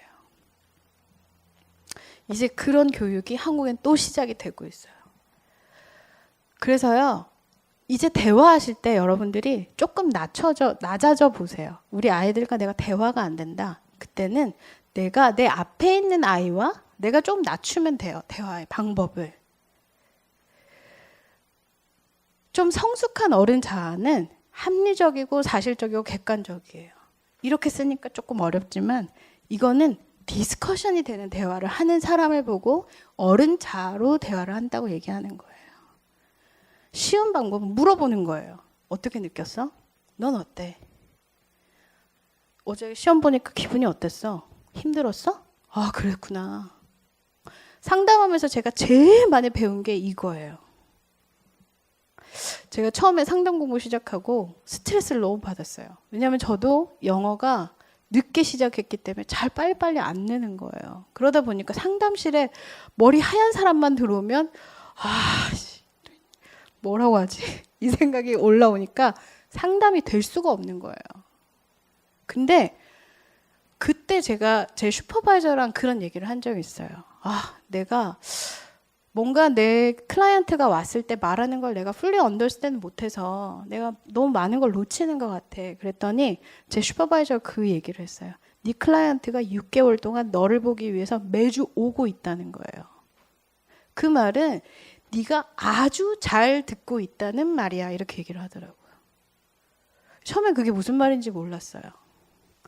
이제 그런 교육이 한국엔 또 시작이 되고 있어요. 그래서요, 이제 대화하실 때 여러분들이 조금 낮아져 보세요. 우리 아이들과 내가 대화가 안 된다. 그때는 내가 내 앞에 있는 아이와 내가 좀 낮추면 돼요. 대화의 방법을. 좀 성숙한 어른 자아는 합리적이고 사실적이고 객관적이에요. 이렇게 쓰니까 조금 어렵지만 이거는 디스커션이 되는 대화를 하는 사람을 보고 어른 자아로 대화를 한다고 얘기하는 거예요. 쉬운 방법은 물어보는 거예요. 어떻게 느꼈어? 넌 어때? 어제 시험 보니까 기분이 어땠어? 힘들었어? 아, 그랬구나. 상담하면서 제가 제일 많이 배운 게 이거예요. 제가 처음에 상담 공부 시작하고 스트레스를 너무 받았어요. 왜냐하면 저도 영어가 늦게 시작했기 때문에 잘 빨리빨리 안 느는 거예요. 그러다 보니까 상담실에 머리 하얀 사람만 들어오면 뭐라고 하지? 이 생각이 올라오니까 상담이 될 수가 없는 거예요. 근데 그때 제가 제 슈퍼바이저랑 그런 얘기를 한 적이 있어요. 내가 뭔가 내 클라이언트가 왔을 때 말하는 걸 내가 fully understand 못해서 내가 너무 많은 걸 놓치는 것 같아. 그랬더니 제 슈퍼바이저가 그 얘기를 했어요. 네 클라이언트가 6개월 동안 너를 보기 위해서 매주 오고 있다는 거예요. 그 말은 네가 아주 잘 듣고 있다는 말이야. 이렇게 얘기를 하더라고요. 처음엔 그게 무슨 말인지 몰랐어요.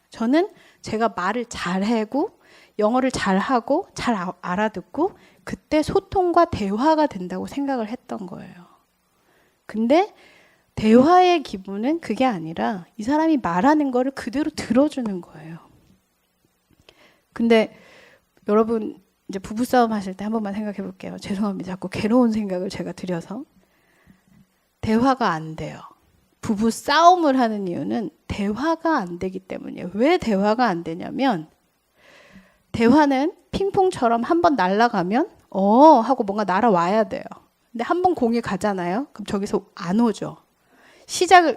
저는 제가 말을 잘하고 영어를 잘하고 잘 알아듣고 그때 소통과 대화가 된다고 생각을 했던 거예요. 근데 대화의 기본은 그게 아니라 이 사람이 말하는 거를 그대로 들어주는 거예요. 근데 여러분 이제 부부싸움 하실 때 한 번만 생각해 볼게요. 죄송합니다. 자꾸 괴로운 생각을 제가 드려서. 대화가 안 돼요. 부부 싸움을 하는 이유는 대화가 안 되기 때문이에요. 왜 대화가 안 되냐면 대화는 핑퐁처럼 한 번 날아가면 하고 뭔가 날아와야 돼요. 근데 한 번 공이 가잖아요. 그럼 저기서 안 오죠.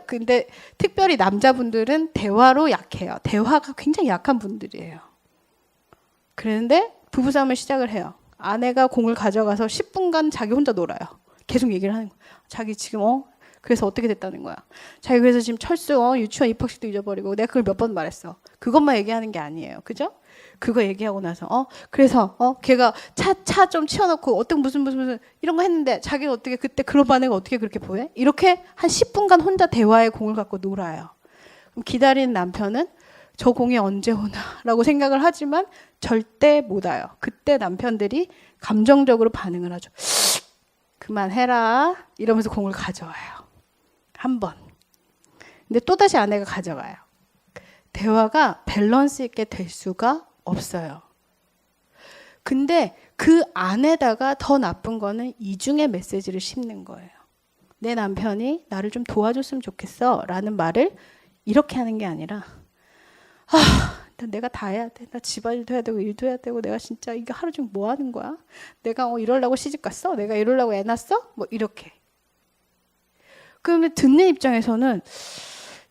근데 특별히 남자분들은 대화로 약해요. 대화가 굉장히 약한 분들이에요. 그런데 부부싸움을 시작을 해요. 아내가 공을 가져가서 10분간 자기 혼자 놀아요. 계속 얘기를 하는 거예요. 자기 지금 그래서 어떻게 됐다는 거야. 자기 그래서 지금 철수 유치원 입학식도 잊어버리고 내가 그걸 몇 번 말했어. 그것만 얘기하는 게 아니에요. 그죠? 그거 얘기하고 나서 그래서 걔가 차 좀 치워놓고 어떤 무슨 이런 거 했는데 자기가 어떻게 그때 그런 반응을 어떻게 그렇게 보여? 이렇게 한 10분간 혼자 대화의 공을 갖고 놀아요. 그럼 기다리는 남편은 저 공이 언제 오나라고 생각을 하지만 절대 못 와요. 그때 남편들이 감정적으로 반응을 하죠. 그만해라 이러면서 공을 가져와요. 한 번. 근데 또다시 아내가 가져가요. 대화가 밸런스 있게 될 수가 없어요. 근데 그 안에다가 더 나쁜 거는 이중의 메시지를 심는 거예요. 내 남편이 나를 좀 도와줬으면 좋겠어 라는 말을 이렇게 하는 게 아니라 내가 다 해야 돼. 나 집안일도 해야 되고 일도 해야 되고 내가 진짜 이게 하루 종일 뭐 하는 거야? 내가 이러려고 시집 갔어? 내가 이러려고 애 낳았어? 뭐 이렇게. 그러면 듣는 입장에서는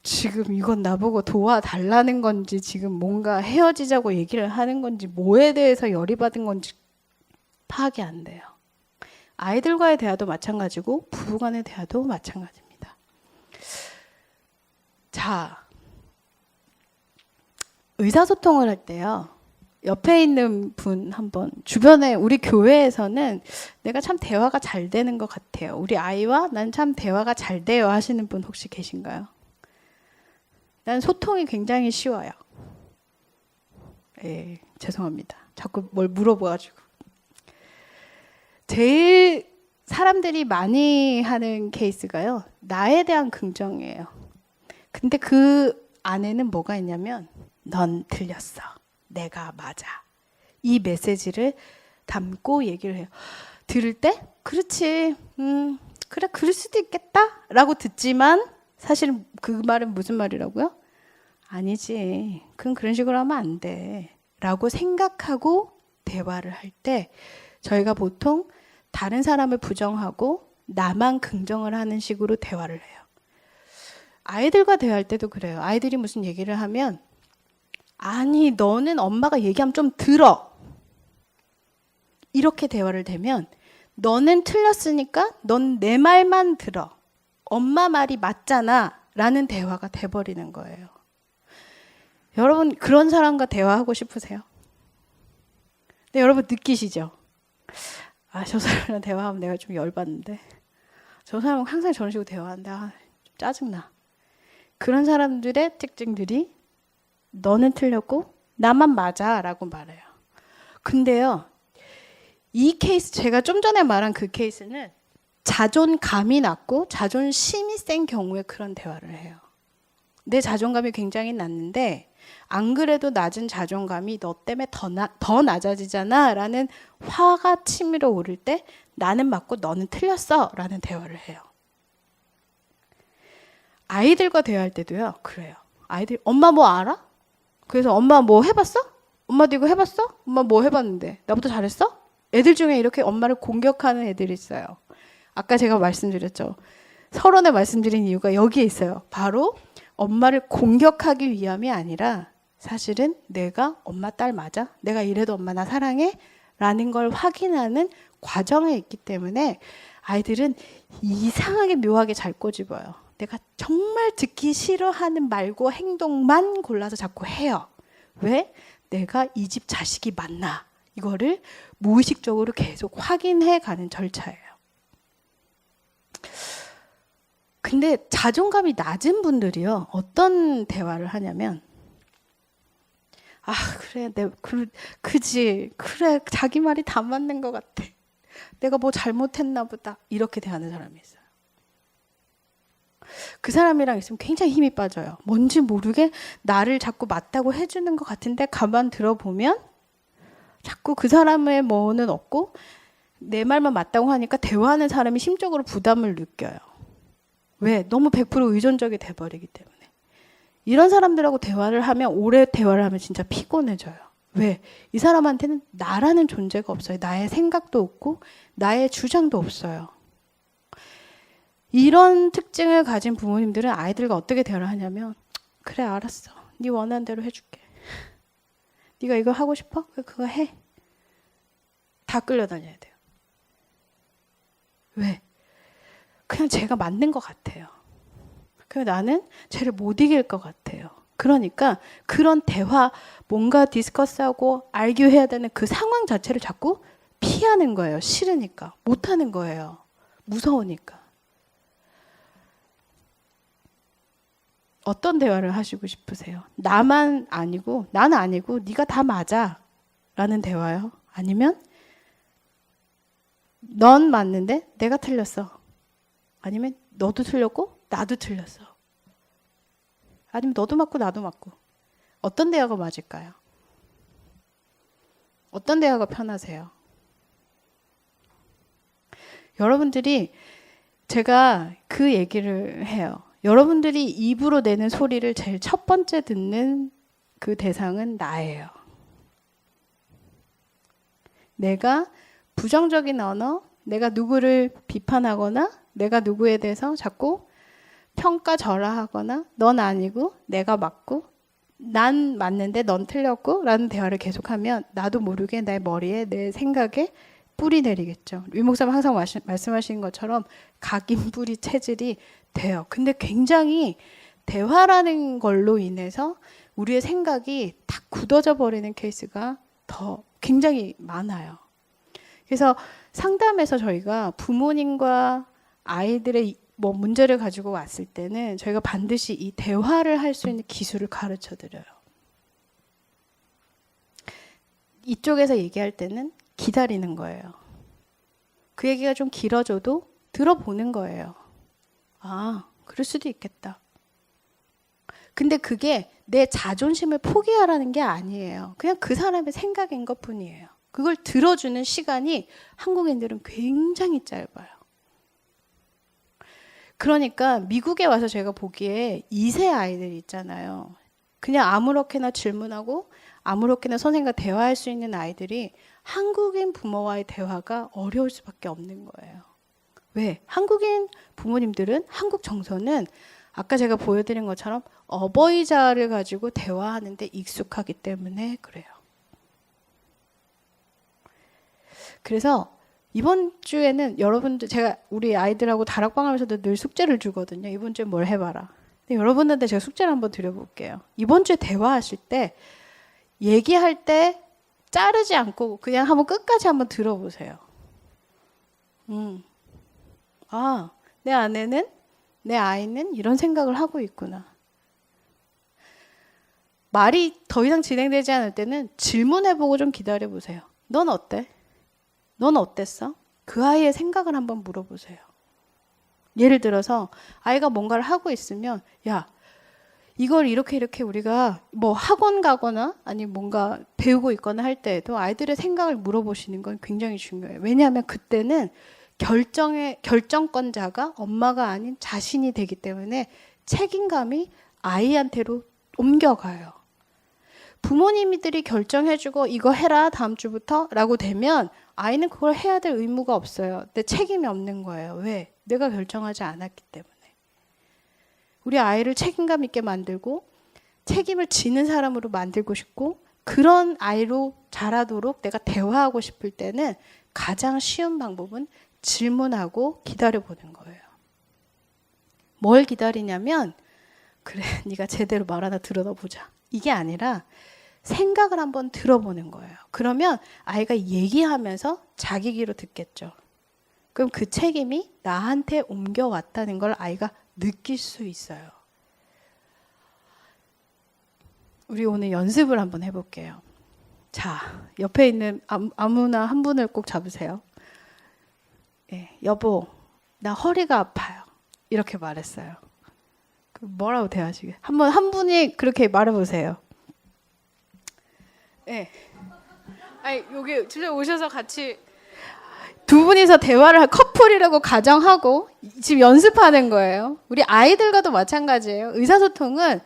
지금 이건 나보고 도와달라는 건지 지금 뭔가 헤어지자고 얘기를 하는 건지 뭐에 대해서 열이 받은 건지 파악이 안 돼요. 아이들과의 대화도 마찬가지고 부부간의 대화도 마찬가지입니다. 자, 의사소통을 할 때요. 옆에 있는 분 한번 주변에 우리 교회에서는 내가 참 대화가 잘 되는 것 같아요. 우리 아이와 난 참 대화가 잘 돼요 하시는 분 혹시 계신가요? 난 소통이 굉장히 쉬워요. 죄송합니다. 자꾸 뭘 물어봐가지고. 제일 사람들이 많이 하는 케이스가요. 나에 대한 긍정이에요. 근데 그 안에는 뭐가 있냐면 넌 틀렸어. 내가 맞아. 이 메시지를 담고 얘기를 해요. 들을 때 그렇지. 그래 그럴 수도 있겠다 라고 듣지만 사실 그 말은 무슨 말이라고요? 아니지. 그건 그런 식으로 하면 안 돼. 라고 생각하고 대화를 할 때 저희가 보통 다른 사람을 부정하고 나만 긍정을 하는 식으로 대화를 해요. 아이들과 대화할 때도 그래요. 아이들이 무슨 얘기를 하면 아니 너는 엄마가 얘기하면 좀 들어. 이렇게 대화를 되면 너는 틀렸으니까 넌 내 말만 들어. 엄마 말이 맞잖아. 라는 대화가 돼버리는 거예요. 여러분 그런 사람과 대화하고 싶으세요? 네, 여러분 느끼시죠? 아, 저 사람이랑 대화하면 내가 좀 열받는데 저 사람은 항상 저런 식으로 대화하는데 좀 짜증나. 그런 사람들의 특징들이 너는 틀렸고 나만 맞아 라고 말해요. 근데요 이 케이스 제가 좀 전에 말한 그 케이스는 자존감이 낮고 자존심이 센 경우에 그런 대화를 해요. 내 자존감이 굉장히 낮는데 안 그래도 낮은 자존감이 너 때문에 더 낮아지잖아 라는 화가 치밀어 오를 때 나는 맞고 너는 틀렸어 라는 대화를 해요. 아이들과 대화할 때도요 그래요. 아이들 엄마 뭐 알아? 그래서 엄마 뭐 해봤어? 엄마도 이거 해봤어? 엄마 뭐 해봤는데 나보다 잘했어? 애들 중에 이렇게 엄마를 공격하는 애들이 있어요. 아까 제가 말씀드렸죠. 서론에 말씀드린 이유가 여기에 있어요. 바로 엄마를 공격하기 위함이 아니라 사실은 내가 엄마 딸 맞아? 내가 이래도 엄마 나 사랑해? 라는 걸 확인하는 과정에 있기 때문에 아이들은 이상하게 묘하게 잘 꼬집어요. 내가 정말 듣기 싫어하는 말과 행동만 골라서 자꾸 해요. 왜? 내가 이 집 자식이 맞나? 이거를 무의식적으로 계속 확인해 가는 절차예요. 근데 자존감이 낮은 분들이요. 어떤 대화를 하냐면 아 그래 그지 그래 자기 말이 다 맞는 것 같아. 내가 뭐 잘못했나 보다. 이렇게 대하는 사람이 있어요. 그 사람이랑 있으면 굉장히 힘이 빠져요. 뭔지 모르게 나를 자꾸 맞다고 해주는 것 같은데 가만 들어보면 자꾸 그 사람의 뭐는 없고 내 말만 맞다고 하니까 대화하는 사람이 심적으로 부담을 느껴요. 왜? 너무 100% 의존적이 돼버리기 때문에. 이런 사람들하고 대화를 하면 오래 대화를 하면 진짜 피곤해져요. 왜? 이 사람한테는 나라는 존재가 없어요. 나의 생각도 없고 나의 주장도 없어요. 이런 특징을 가진 부모님들은 아이들과 어떻게 대화를 하냐면 그래 알았어. 네 원하는 대로 해줄게. 네가 이거 하고 싶어? 그거 해. 다 끌려다녀야 돼요. 왜? 그냥 쟤가 맞는 것 같아요. 그냥 나는 쟤를 못 이길 것 같아요. 그러니까 그런 대화, 뭔가 디스커스하고 알교해야 되는 그 상황 자체를 자꾸 피하는 거예요. 싫으니까. 못하는 거예요. 무서우니까. 어떤 대화를 하시고 싶으세요? 나만 아니고 나는 아니고 네가 다 맞아 라는 대화요? 아니면 넌 맞는데 내가 틀렸어. 아니면 너도 틀렸고 나도 틀렸어. 아니면 너도 맞고 나도 맞고. 어떤 대화가 맞을까요? 어떤 대화가 편하세요? 여러분들이 제가 그 얘기를 해요. 여러분들이 입으로 내는 소리를 제일 첫 번째 듣는 그 대상은 나예요. 내가 부정적인 언어, 내가 누구를 비판하거나 내가 누구에 대해서 자꾸 평가절하하거나 넌 아니고 내가 맞고 난 맞는데 넌 틀렸고 라는 대화를 계속하면 나도 모르게 내 머리에 내 생각에 뿌리 내리겠죠. 위 목사님 항상 말씀하시는 것처럼 각인 뿌리 체질이 돼요. 근데 굉장히 대화라는 걸로 인해서 우리의 생각이 다 굳어져 버리는 케이스가 더 굉장히 많아요. 그래서 상담에서 저희가 부모님과 아이들의 뭐 문제를 가지고 왔을 때는 저희가 반드시 이 대화를 할 수 있는 기술을 가르쳐 드려요. 이쪽에서 얘기할 때는 기다리는 거예요. 그 얘기가 좀 길어져도 들어보는 거예요. 아, 그럴 수도 있겠다. 근데 그게 내 자존심을 포기하라는 게 아니에요. 그냥 그 사람의 생각인 것 뿐이에요. 그걸 들어주는 시간이 한국인들은 굉장히 짧아요. 그러니까 미국에 와서 제가 보기에 2세 아이들 있잖아요. 그냥 아무렇게나 질문하고 아무렇게나 선생님과 대화할 수 있는 아이들이 한국인 부모와의 대화가 어려울 수밖에 없는 거예요. 왜? 한국인 부모님들은 한국 정서는 아까 제가 보여드린 것처럼 어버이자를 가지고 대화하는데 익숙하기 때문에 그래요. 그래서 이번 주에는 여러분들, 제가 우리 아이들하고 다락방 하면서도 늘 숙제를 주거든요. 이번 주에 뭘 해봐라. 근데 여러분들한테 제가 숙제를 한번 드려볼게요. 이번 주에 대화하실 때 얘기할 때 자르지 않고 그냥 한번 끝까지 한번 들어보세요. 아, 내 아내는, 내 아이는 이런 생각을 하고 있구나. 말이 더 이상 진행되지 않을 때는 질문해보고 좀 기다려보세요. 넌 어때? 넌 어땠어? 그 아이의 생각을 한번 물어보세요. 예를 들어서 아이가 뭔가를 하고 있으면 야, 이걸 이렇게 우리가 뭐 학원 가거나 아니면 뭔가 배우고 있거나 할 때에도 아이들의 생각을 물어보시는 건 굉장히 중요해요. 왜냐하면 그때는 결정권자가 엄마가 아닌 자신이 되기 때문에 책임감이 아이한테로 옮겨가요. 부모님들이 결정해주고 이거 해라 다음 주부터 라고 되면 아이는 그걸 해야 될 의무가 없어요. 내 책임이 없는 거예요. 왜? 내가 결정하지 않았기 때문에. 우리 아이를 책임감 있게 만들고 책임을 지는 사람으로 만들고 싶고 그런 아이로 자라도록 내가 대화하고 싶을 때는 가장 쉬운 방법은 질문하고 기다려보는 거예요. 뭘 기다리냐면 그래, 네가 제대로 말 하나 들어보자. 이게 아니라 생각을 한번 들어보는 거예요. 그러면 아이가 얘기하면서 자기 귀로 듣겠죠. 그럼 그 책임이 나한테 옮겨왔다는 걸 아이가 느낄 수 있어요. 우리 오늘 연습을 한번 해볼게요. 자, 옆에 있는 아무나 한 분을 꼭 잡으세요. 네, 여보, 나 허리가 아파요. 이렇게 말했어요. 뭐라고 대하시게? 한 분이 그렇게 말해보세요. 네. 아니, 여기 진짜 오셔서 같이 두 분이서 대화를 커플이라고 가정하고 지금 연습하는 거예요. 우리 아이들과도 마찬가지예요. 의사소통은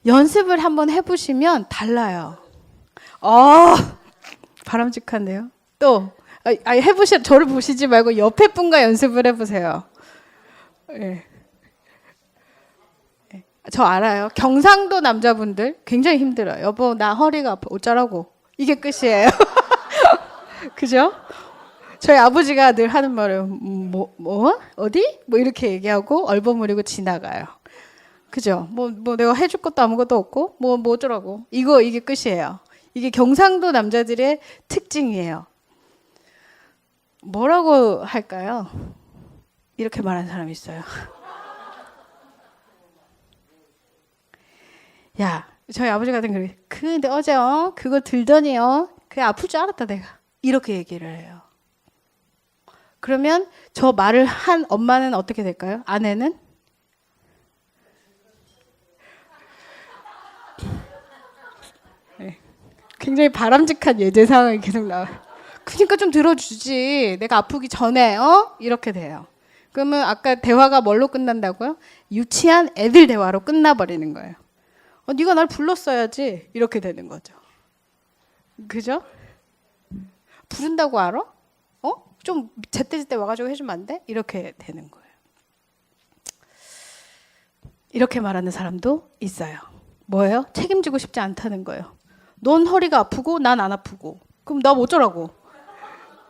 연습을 한번 해보시면 달라요. 바람직한데요. 또 저를 보시지 말고 옆에 분과 연습을 해보세요. 네. 네. 저 알아요. 경상도 남자분들 굉장히 힘들어요. 여보, 나 허리가 아파. 어쩌라고. 이게 끝이에요. 그죠? 저희 아버지가 늘 하는 말은 어디? 뭐 이렇게 얘기하고 얼버무리고 지나가요. 그죠? 뭐 내가 해줄 것도 아무것도 없고 뭐 어쩌라고. 이게 끝이에요. 이게 경상도 남자들의 특징이에요. 뭐라고 할까요? 이렇게 말하는 사람이 있어요. 야, 저희 아버지 같은 그래. 근데 어제 그거 들더니 그게 아플 줄 알았다 내가. 이렇게 얘기를 해요. 그러면 저 말을 한 엄마는 어떻게 될까요? 아내는? 네. 굉장히 바람직한 예제 상황이 계속 나와요. 그러니까 좀 들어주지. 내가 아프기 전에 이렇게 돼요. 그러면 아까 대화가 뭘로 끝난다고요? 유치한 애들 대화로 끝나버리는 거예요. 네가 날 불렀어야지. 이렇게 되는 거죠. 그죠? 부른다고 알아? 좀 제때제때 와가지고 해주면 안 돼? 이렇게 되는 거예요. 이렇게 말하는 사람도 있어요. 뭐예요? 책임지고 싶지 않다는 거예요. 넌 허리가 아프고 난 안 아프고 그럼 나 어쩌라고?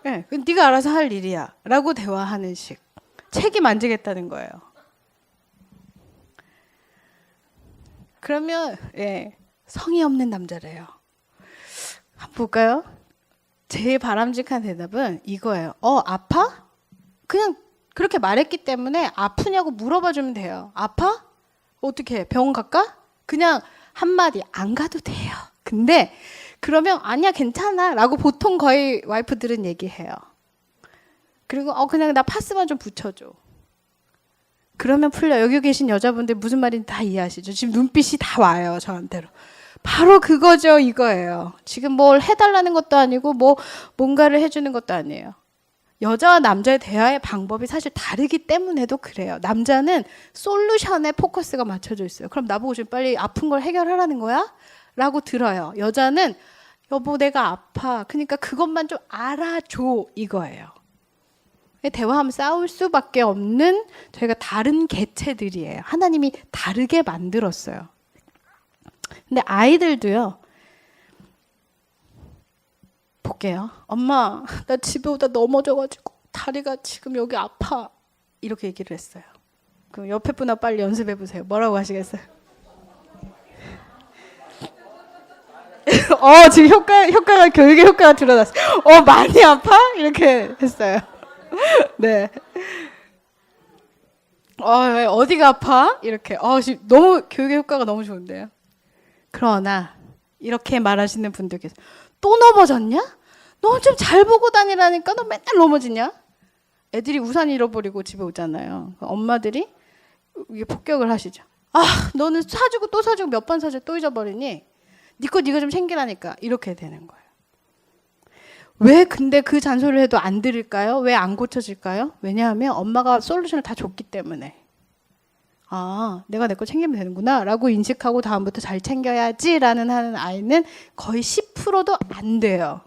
네, 네가 알아서 할 일이야 라고 대화하는 식. 책임 안 지겠다는 거예요. 그러면 성의 없는 남자래요. 한번 볼까요? 제일 바람직한 대답은 이거예요. 아파? 그냥 그렇게 말했기 때문에 아프냐고 물어봐 주면 돼요. 아파? 어떻게 해? 병원 갈까? 그냥 한마디 안 가도 돼요. 근데 그러면 아니야 괜찮아 라고 보통 거의 와이프들은 얘기해요. 그리고 그냥 나 파스만 좀 붙여줘. 그러면 풀려. 여기 계신 여자분들 무슨 말인지 다 이해하시죠? 지금 눈빛이 다 와요 저한테로. 바로 그거죠. 이거예요. 지금 뭘 해달라는 것도 아니고 뭔가를 해주는 것도 아니에요. 여자와 남자의 대화의 방법이 사실 다르기 때문에도 그래요. 남자는 솔루션에 포커스가 맞춰져 있어요. 그럼 나보고 지금 빨리 아픈 걸 해결하라는 거야? 라고 들어요. 여자는 여보 내가 아파. 그러니까 그것만 좀 알아줘 이거예요. 대화하면 싸울 수밖에 없는 저희가 다른 개체들이에요. 하나님이 다르게 만들었어요. 근데 아이들도요. 볼게요. 엄마 나 집에 오다 넘어져가지고 다리가 지금 여기 아파. 이렇게 얘기를 했어요. 그럼 옆에 분하고 빨리 연습해 보세요. 뭐라고 하시겠어요? 지금 효과가 교육의 효과가 드러났어요. 많이 아파? 이렇게 했어요. 네. 왜 어디가 아파? 이렇게. 지금 너무 교육의 효과가 너무 좋은데요. 그러나 이렇게 말하시는 분들께서 또 넘어졌냐? 너 좀 잘 보고 다니라니까 너 맨날 넘어지냐? 애들이 우산 잃어버리고 집에 오잖아요. 엄마들이 이게 폭격을 하시죠. 너는 사주고 또 사주고 몇 번 사주고 또 잊어버리니? 네 거 네가 좀 챙기라니까. 이렇게 되는 거예요. 왜 근데 그 잔소리를 해도 안 들을까요? 왜 안 고쳐질까요? 왜냐하면 엄마가 솔루션을 다 줬기 때문에. 내가 내 거 챙기면 되는구나 라고 인식하고 다음부터 잘 챙겨야지 라는 하는 아이는 거의 10%도 안 돼요.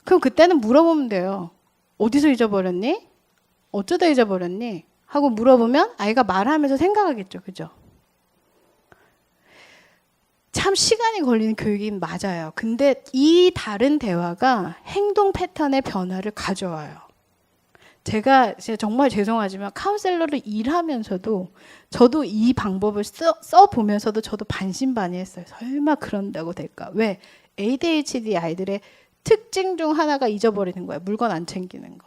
그럼 그때는 물어보면 돼요. 어디서 잊어버렸니? 어쩌다 잊어버렸니? 하고 물어보면 아이가 말하면서 생각하겠죠. 그죠? 참 시간이 걸리는 교육이 맞아요. 근데 이 다른 대화가 행동 패턴의 변화를 가져와요. 제가 정말 죄송하지만 카운셀러를 일하면서도 저도 이 방법을 써보면서도 저도 반신반의했어요. 설마 그런다고 될까? 왜? ADHD 아이들의 특징 중 하나가 잊어버리는 거예요. 물건 안 챙기는 거.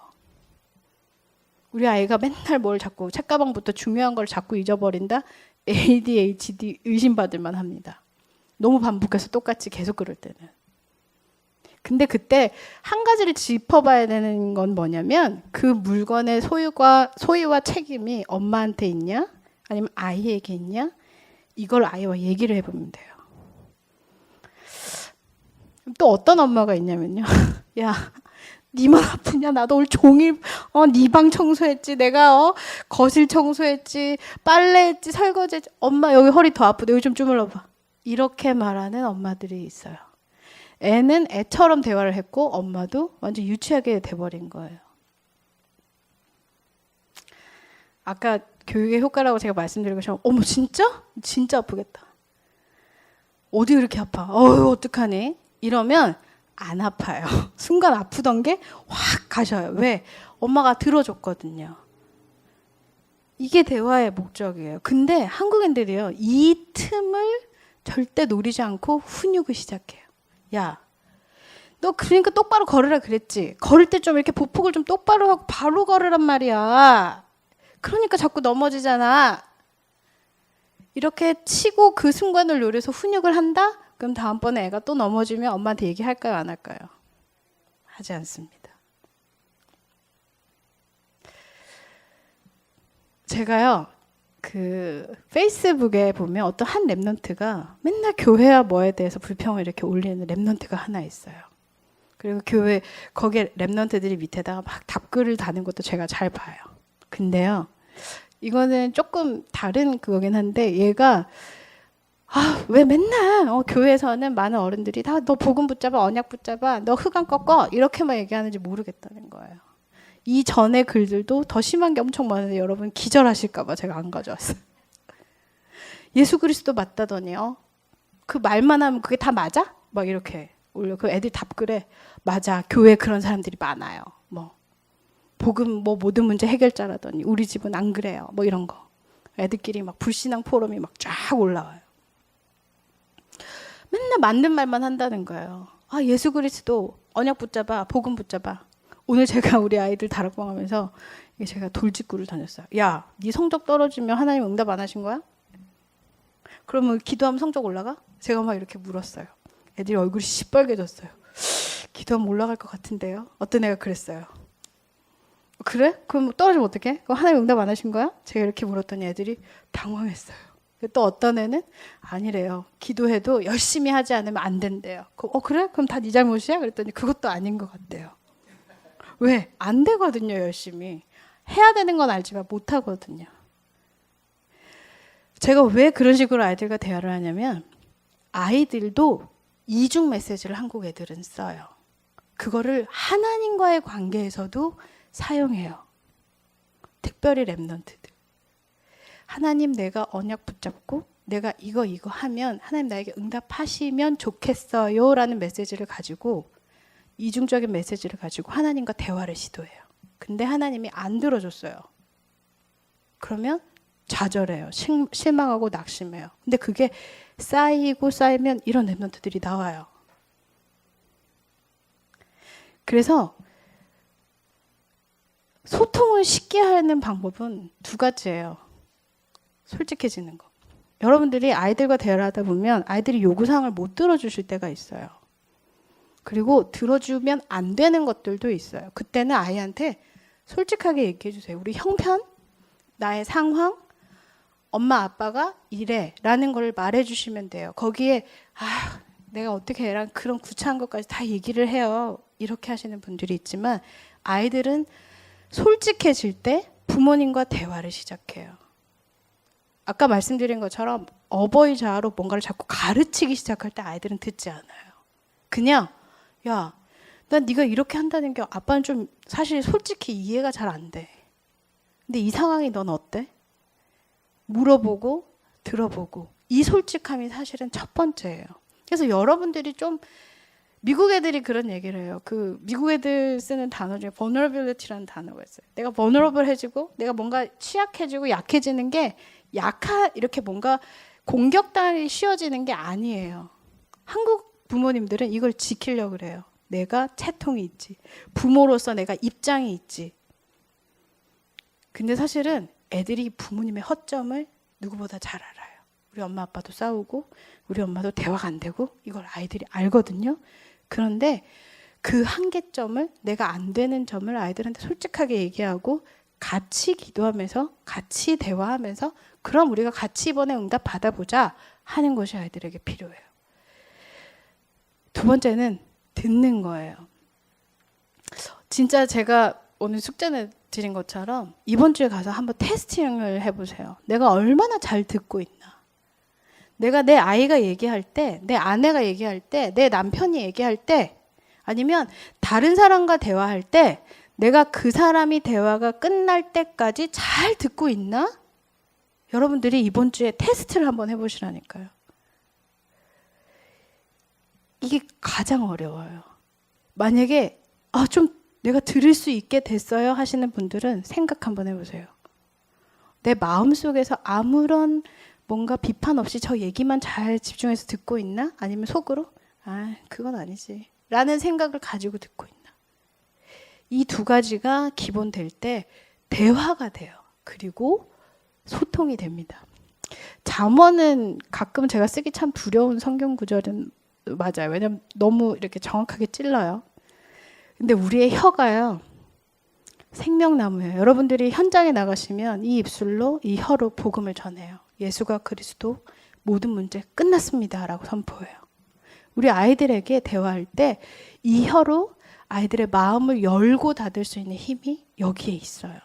우리 아이가 맨날 뭘 자꾸 책가방부터 중요한 걸 자꾸 잊어버린다? ADHD 의심받을 만합니다. 너무 반복해서 똑같이 계속 그럴 때는. 근데 그때 한 가지를 짚어봐야 되는 건 뭐냐면 그 물건의 소유와 책임이 엄마한테 있냐? 아니면 아이에게 있냐? 이걸 아이와 얘기를 해보면 돼요. 또 어떤 엄마가 있냐면요. 야, 니만 아프냐? 나도 오늘 종일 네 방 청소했지. 내가 거실 청소했지. 빨래했지. 설거지했지. 엄마 여기 허리 더 아프다. 여기 좀 주물러봐. 이렇게 말하는 엄마들이 있어요. 애는 애처럼 대화를 했고 엄마도 완전 유치하게 돼버린 거예요. 아까 교육의 효과라고 제가 말씀드린 것처럼 어머 진짜? 진짜 아프겠다. 어디 그렇게 아파? 어떡하니? 이러면 안 아파요. 순간 아프던 게 확 가셔요. 왜? 엄마가 들어줬거든요. 이게 대화의 목적이에요. 근데 한국인들이요. 이 틈을 절대 노리지 않고 훈육을 시작해요. 야, 너 그러니까 똑바로 걸으라 그랬지. 걸을 때 좀 이렇게 보폭을 좀 똑바로 하고 바로 걸으란 말이야. 그러니까 자꾸 넘어지잖아. 이렇게 치고 그 순간을 노려서 훈육을 한다? 그럼 다음번에 애가 또 넘어지면 엄마한테 얘기할까요? 안 할까요? 하지 않습니다. 제가요. 그 페이스북에 보면 어떤 한 랩런트가 맨날 교회와 뭐에 대해서 불평을 이렇게 올리는 랩런트가 하나 있어요. 그리고 교회 거기에 랩런트들이 밑에다가 막 답글을 다는 것도 제가 잘 봐요. 근데요, 이거는 조금 다른 그거긴 한데 얘가 왜 맨날 교회에서는 많은 어른들이 다 너 복음 붙잡아, 언약 붙잡아, 너 흑암 꺾어 이렇게만 얘기하는지 모르겠다는 거예요. 이 전에 글들도 더 심한 게 엄청 많은데 여러분 기절하실까 봐 제가 안 가져왔어요. 예수 그리스도 맞다더니요. 그 말만 하면 그게 다 맞아? 막 이렇게 올려. 그 애들 답글에 맞아. 교회에 그런 사람들이 많아요. 뭐 복음 뭐 모든 문제 해결자라더니 우리 집은 안 그래요. 뭐 이런 거. 애들끼리 막 불신앙 포럼이 막 쫙 올라와요. 맨날 맞는 말만 한다는 거예요. 예수 그리스도 언약 붙잡아, 복음 붙잡아. 오늘 제가 우리 아이들 다락방 하면서 제가 돌직구를 던졌어요. 야, 네 성적 떨어지면 하나님 응답 안 하신 거야? 그러면 기도하면 성적 올라가? 제가 막 이렇게 물었어요. 애들이 얼굴이 시뻘개졌어요. 기도하면 올라갈 것 같은데요? 어떤 애가 그랬어요. 그래? 그럼 떨어지면 어떡해? 그럼 하나님 응답 안 하신 거야? 제가 이렇게 물었더니 애들이 당황했어요. 또 어떤 애는 아니래요. 기도해도 열심히 하지 않으면 안 된대요. 그래? 그럼 다 네 잘못이야? 그랬더니 그것도 아닌 것 같대요. 왜? 안 되거든요, 열심히. 해야 되는 건 알지만 못 하거든요. 제가 왜 그런 식으로 아이들과 대화를 하냐면 아이들도 이중 메시지를 한국 애들은 써요. 그거를 하나님과의 관계에서도 사용해요. 특별히 랩넌트들. 하나님, 내가 언약 붙잡고 내가 이거 하면 하나님 나에게 응답하시면 좋겠어요 라는 메시지를 가지고, 이중적인 메시지를 가지고 하나님과 대화를 시도해요. 근데 하나님이 안 들어줬어요. 그러면 좌절해요. 실망하고 낙심해요. 근데 그게 쌓이면 이런 랩넌트들이 나와요. 그래서 소통을 쉽게 하는 방법은 두 가지예요. 솔직해지는 거. 여러분들이 아이들과 대화를 하다 보면 아이들이 요구사항을 못 들어주실 때가 있어요. 그리고 들어주면 안 되는 것들도 있어요. 그때는 아이한테 솔직하게 얘기해 주세요. 우리 형편, 나의 상황, 엄마 아빠가 이래 라는 걸 말해 주시면 돼요. 거기에 내가 어떻게 애랑 그런 구차한 것까지 다 얘기를 해요. 이렇게 하시는 분들이 있지만, 아이들은 솔직해질 때 부모님과 대화를 시작해요. 아까 말씀드린 것처럼 어버이 자아로 뭔가를 자꾸 가르치기 시작할 때 아이들은 듣지 않아요. 그냥 야, 난 네가 이렇게 한다는 게 아빠는 좀 사실 솔직히 이해가 잘 안 돼. 근데 이 상황이 넌 어때? 물어보고 들어보고, 이 솔직함이 사실은 첫 번째예요. 그래서 여러분들이 좀, 미국 애들이 그런 얘기를 해요. 그 미국 애들 쓰는 단어 중에 vulnerability라는 단어가 있어요. 내가 vulnerable해지고 내가 뭔가 취약해지고 약해지는 게 이렇게 뭔가 공격당하기 쉬워지는 게 아니에요. 한국 부모님들은 이걸 지키려고 그래요. 내가 채통이 있지. 부모로서 내가 입장이 있지. 근데 사실은 애들이 부모님의 허점을 누구보다 잘 알아요. 우리 엄마 아빠도 싸우고 우리 엄마도 대화가 안 되고 이걸 아이들이 알거든요. 그런데 그 한계점을, 내가 안 되는 점을 아이들한테 솔직하게 얘기하고 같이 기도하면서 같이 대화하면서, 그럼 우리가 같이 이번에 응답 받아보자 하는 것이 아이들에게 필요해요. 두 번째는 듣는 거예요. 진짜 제가 오늘 숙제는 드린 것처럼 이번 주에 가서 한번 테스팅을 해보세요. 내가 얼마나 잘 듣고 있나. 내가 내 아이가 얘기할 때, 내 아내가 얘기할 때, 내 남편이 얘기할 때, 아니면 다른 사람과 대화할 때 내가 그 사람이 대화가 끝날 때까지 잘 듣고 있나? 여러분들이 이번 주에 테스트를 한번 해보시라니까요. 이게 가장 어려워요. 만약에 좀 내가 들을 수 있게 됐어요 하시는 분들은 생각 한번 해보세요. 내 마음속에서 아무런 뭔가 비판 없이 저 얘기만 잘 집중해서 듣고 있나? 아니면 속으로 그건 아니지 라는 생각을 가지고 듣고 있나? 이 두 가지가 기본 될 때 대화가 돼요. 그리고 소통이 됩니다. 잠언은 가끔 제가 쓰기 참 두려운 성경 구절은 맞아요. 왜냐면 너무 이렇게 정확하게 찔러요. 근데 우리의 혀가요, 생명나무예요. 여러분들이 현장에 나가시면 이 입술로, 이 혀로 복음을 전해요. 예수가 그리스도, 모든 문제 끝났습니다 라고 선포해요. 우리 아이들에게 대화할 때 이 혀로 아이들의 마음을 열고 닫을 수 있는 힘이 여기에 있어요.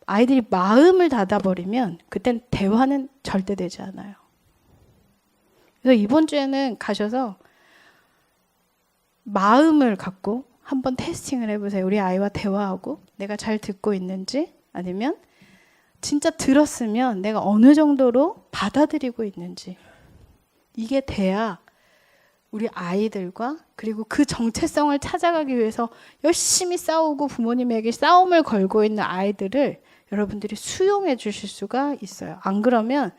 아이들이 마음을 닫아버리면 그땐 대화는 절대 되지 않아요. 그래서 이번 주에는 가셔서 마음을 갖고 한번 테스팅을 해보세요. 우리 아이와 대화하고 내가 잘 듣고 있는지, 아니면 진짜 들었으면 내가 어느 정도로 받아들이고 있는지. 이게 돼야 우리 아이들과, 그리고 그 정체성을 찾아가기 위해서 열심히 싸우고 부모님에게 싸움을 걸고 있는 아이들을 여러분들이 수용해 주실 수가 있어요. 안 그러면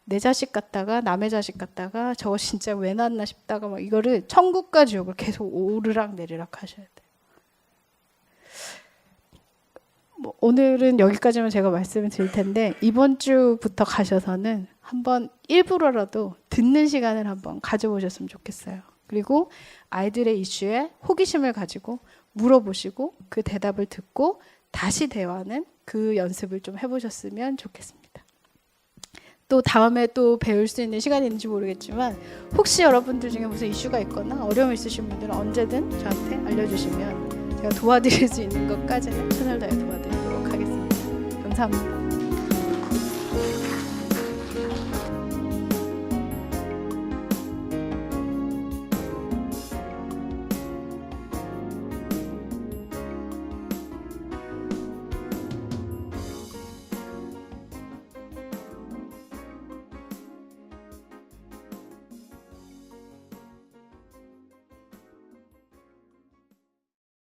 내 자식 같다가 남의 자식 같다가 저거 진짜 왜 낳았나 싶다가 막 이거를 천국과 지옥을 계속 오르락 내리락 하셔야 돼요. 오늘은 여기까지만 제가 말씀을 드릴 텐데, 이번 주부터 가셔서는 한번 일부러라도 듣는 시간을 한번 가져보셨으면 좋겠어요. 그리고 아이들의 이슈에 호기심을 가지고 물어보시고 그 대답을 듣고 다시 대화하는 그 연습을 좀 해보셨으면 좋겠습니다. 또 다음에 또 배울 수 있는 시간이 있는지 모르겠지만, 혹시 여러분들 중에 무슨 이슈가 있거나 어려움 있으신 분들은 언제든 저한테 알려주시면 제가 도와드릴 수 있는 것까지는 최선을 다해 도와드리도록 하겠습니다. 감사합니다.